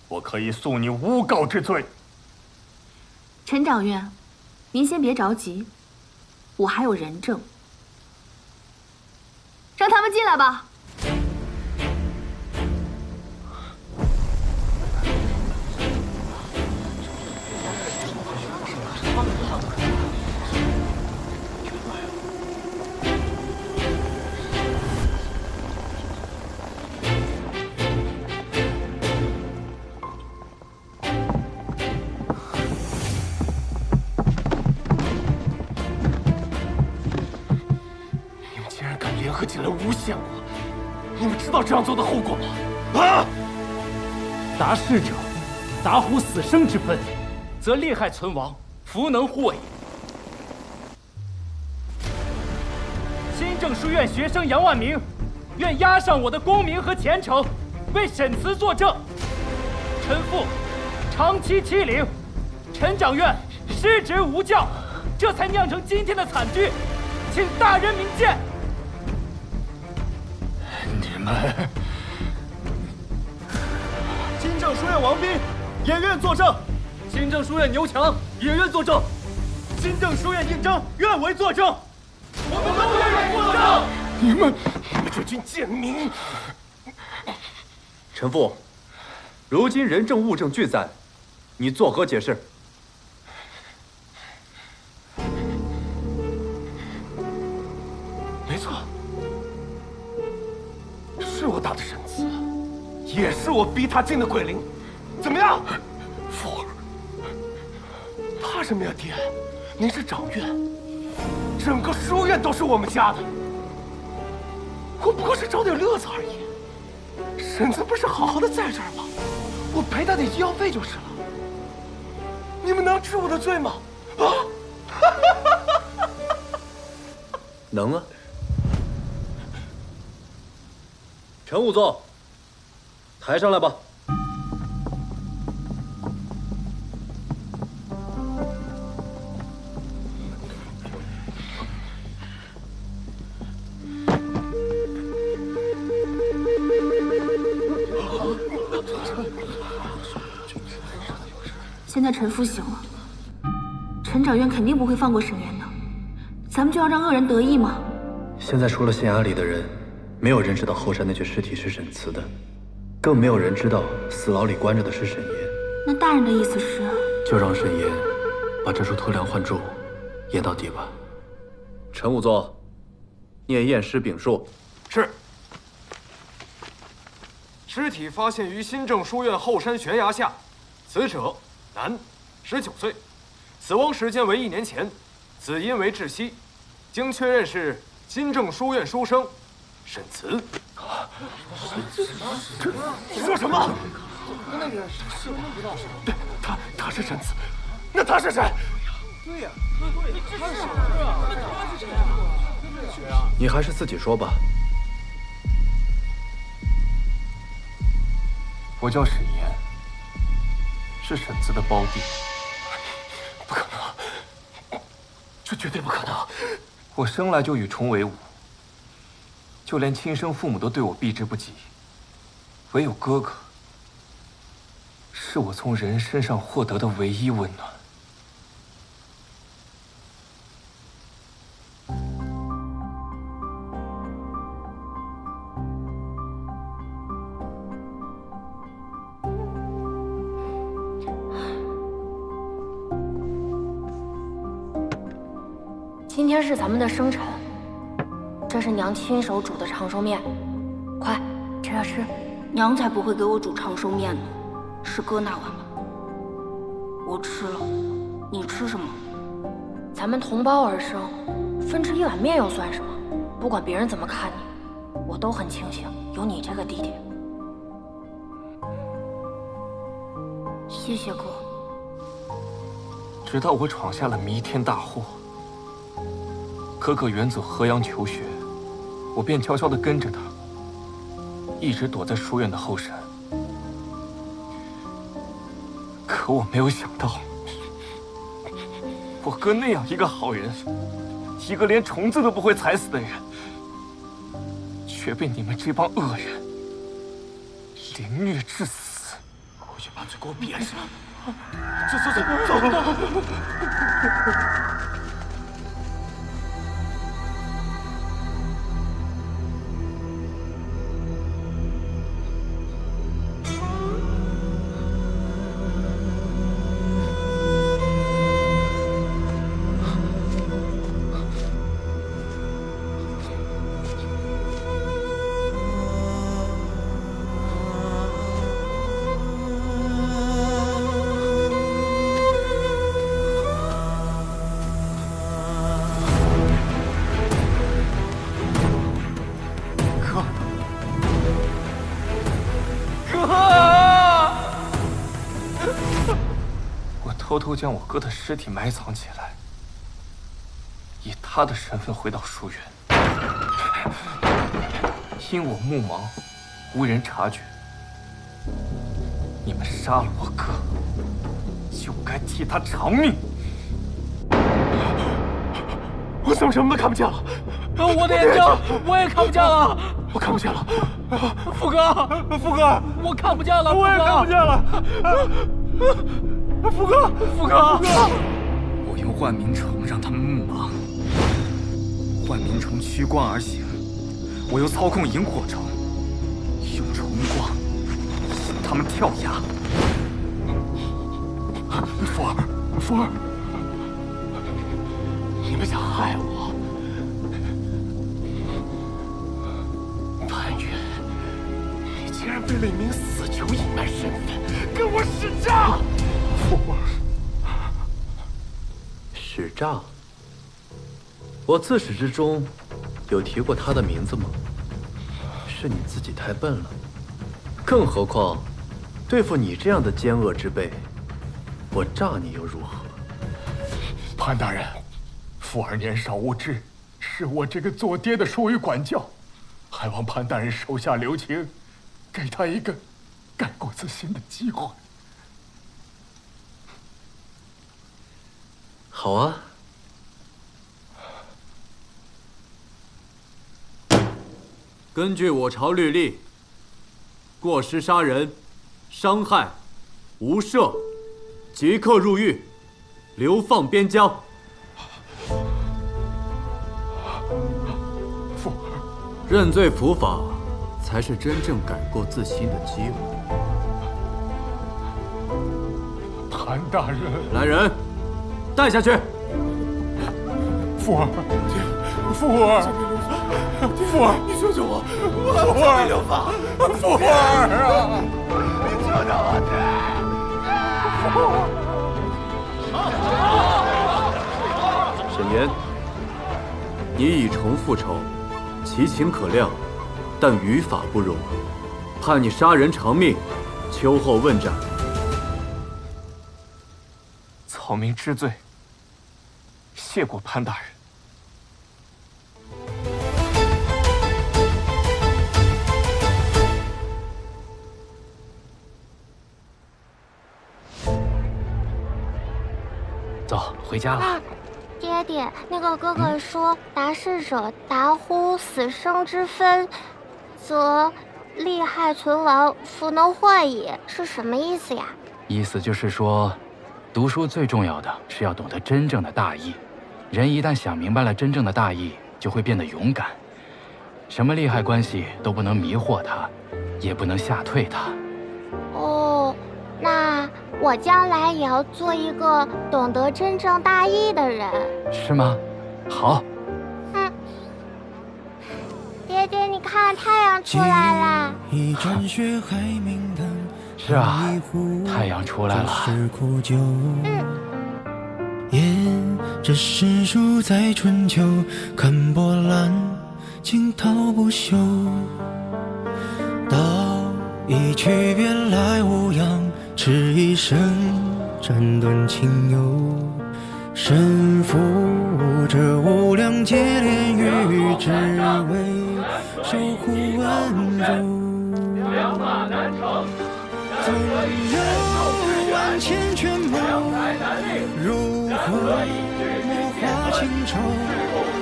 我可以诉你诬告之罪。陈掌院，您先别着急，我还有人证。让他们进来吧。进来诬陷我，你们知道这样做的后果吗？啊！达逝者，达乎死生之分，则利害存亡，弗能乎为。新政书院学生杨万明，愿押上我的功名和前程，为沈慈作证。陈父长期欺凌，陈掌院失职无教，这才酿成今天的惨剧，请大人明鉴。你们，新政书院王斌也愿作证，新政书院牛强也愿作证，新政书院应征愿为作证，我们都愿意作证。你们这群贱民！陈父，如今人证物证俱在，你作何解释？没错。是我打的沈慈，也是我逼他进的鬼灵，怎么样？富儿，怕什么呀，爹？您是掌院，整个书院都是我们家的，我不过是找点乐子而已。沈慈不是好好的在这儿吗？我赔他点医药费就是了。你们能治我的罪吗？啊？能啊。陈仵作，抬上来吧。现在陈父醒了，陈长院肯定不会放过沈岩的，咱们就要让恶人得意吗？现在除了县衙里的人，没有人知道后山那具尸体是沈慈的，更没有人知道死牢里关着的是沈岩。那大人的意思是，就让沈岩把这出偷梁换柱演到底吧。陈仵作，念验尸禀述。是。尸体发现于新郑书院后山悬崖下，死者男，19岁，死亡时间为1年前，死因为窒息，经确认是新郑书院书生沈慈。你说什么？那个是我不知道。对，他是沈慈，那他是谁？对呀，他是谁？他是谁啊？你还是自己说吧。我叫沈岩，是沈慈的胞弟。不可能，这绝对不可能！我生来就与虫为伍，就连亲生父母都对我避之不及，唯有哥哥，是我从人身上获得的唯一温暖。今天是咱们的生辰，这是娘亲手煮的长寿面，快吃啊吃！娘才不会给我煮长寿面呢，是哥那碗吧？我吃了，你吃什么？咱们同胞而生，分吃一碗面又算什么？不管别人怎么看你，我都很庆幸有你这个弟弟。谢谢哥。直到我闯下了弥天大祸。哥哥远走河阳求学，我便悄悄地跟着他，一直躲在书院的后山。可我没有想到，我哥那样一个好人，一个连虫子都不会踩死的人，却被你们这帮恶人凌虐致死。回去把嘴给我闭上！走！偷偷将我哥的尸体埋藏起来，以他的身份回到书院。因我目盲，无人察觉。你们杀了我哥，就该替他偿命。我怎么什么都看不见了？我的眼睛，我也看不见了。我看不见了。富哥，我看不见了。我也看不见了。福哥，我用幻冥虫让他们目盲，幻冥虫驱光而行，我又操控萤火虫，用虫光使他们跳崖。福儿，你们想害我？潘远，你竟然为了一名死囚隐瞒身份，跟我使诈！使诈？我自始至终有提过他的名字吗？是你自己太笨了。更何况，对付你这样的奸恶之辈，我诈你又如何？潘大人，福儿年少无知，是我这个做爹的疏于管教，还望潘大人手下留情，给他一个改过自新的机会。好啊，根据我朝律例，过失杀人、伤害、无赦、即刻入狱，流放边疆。父儿，认罪伏法，才是真正改过自新的机会。谭大人，来人，带下去。父儿，父儿，父儿，你救救我！我父儿，流放！父儿啊！你救救我！沈岩，你以仇复仇，其情可谅，但于法不容，判你杀人偿命，秋后问斩。草民知罪，谢过潘大人。走，回家了。爹爹，那个哥哥说，达世者达乎死生之分，则利害存亡，弗能患也，是什么意思呀？意思就是说，读书最重要的是要懂得真正的大义。人一旦想明白了真正的大义，就会变得勇敢。什么利害关系都不能迷惑他，也不能吓退他。哦，那我将来也要做一个懂得真正大义的人，是吗？好。爹爹，你看太阳出来了。是啊，太阳出来了。这诗书在春秋，看波澜，惊涛不休。道一曲便来无恙，痴一生，斩断情由。身负这无量劫炼狱，只为守护温柔。两马难成，纵有万千权谋，如何莫化情仇？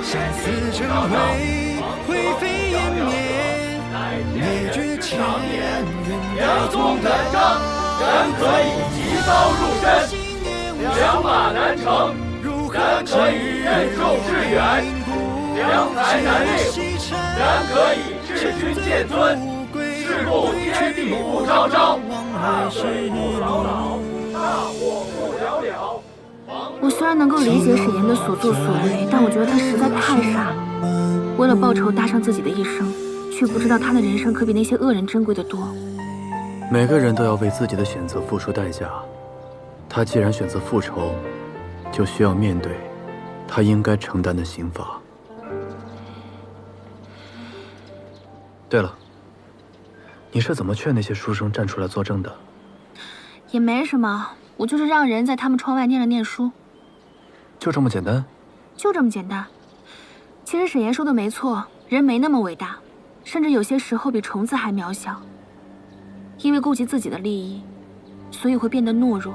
相思成灰，灰飞烟灭，灭绝千年。两纵本章，然可以急刀入深。两马难成，然可以任重致远；两才难令，然可以治军建尊。是故天地不昭昭，大水不老老，大祸不了了。我虽然能够理解沈岩的所作所为，但我觉得他实在太傻了。为了报仇搭上自己的一生，却不知道他的人生可比那些恶人珍贵的多。每个人都要为自己的选择付出代价。他既然选择复仇，就需要面对他应该承担的刑罚。对了，你是怎么劝那些书生站出来作证的？也没什么，我就是让人在他们窗外念了念书。就这么简单？就这么简单。其实沈岩说的没错，人没那么伟大，甚至有些时候比虫子还渺小。因为顾及自己的利益，所以会变得懦弱。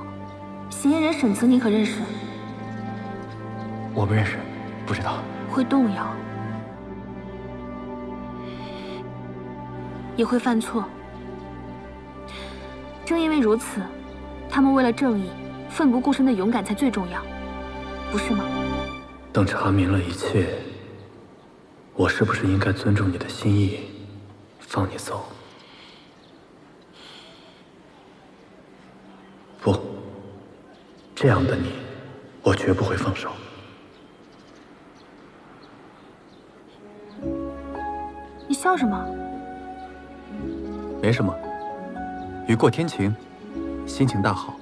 嫌疑人沈慈，你可认识？我不认识，不知道。会动摇，也会犯错。正因为如此，他们为了正义，奋不顾身的勇敢才最重要，不是吗？等查明了一切，我是不是应该尊重你的心意，放你走？不，这样的你，我绝不会放手。你笑什么？没什么，雨过天晴，心情大好。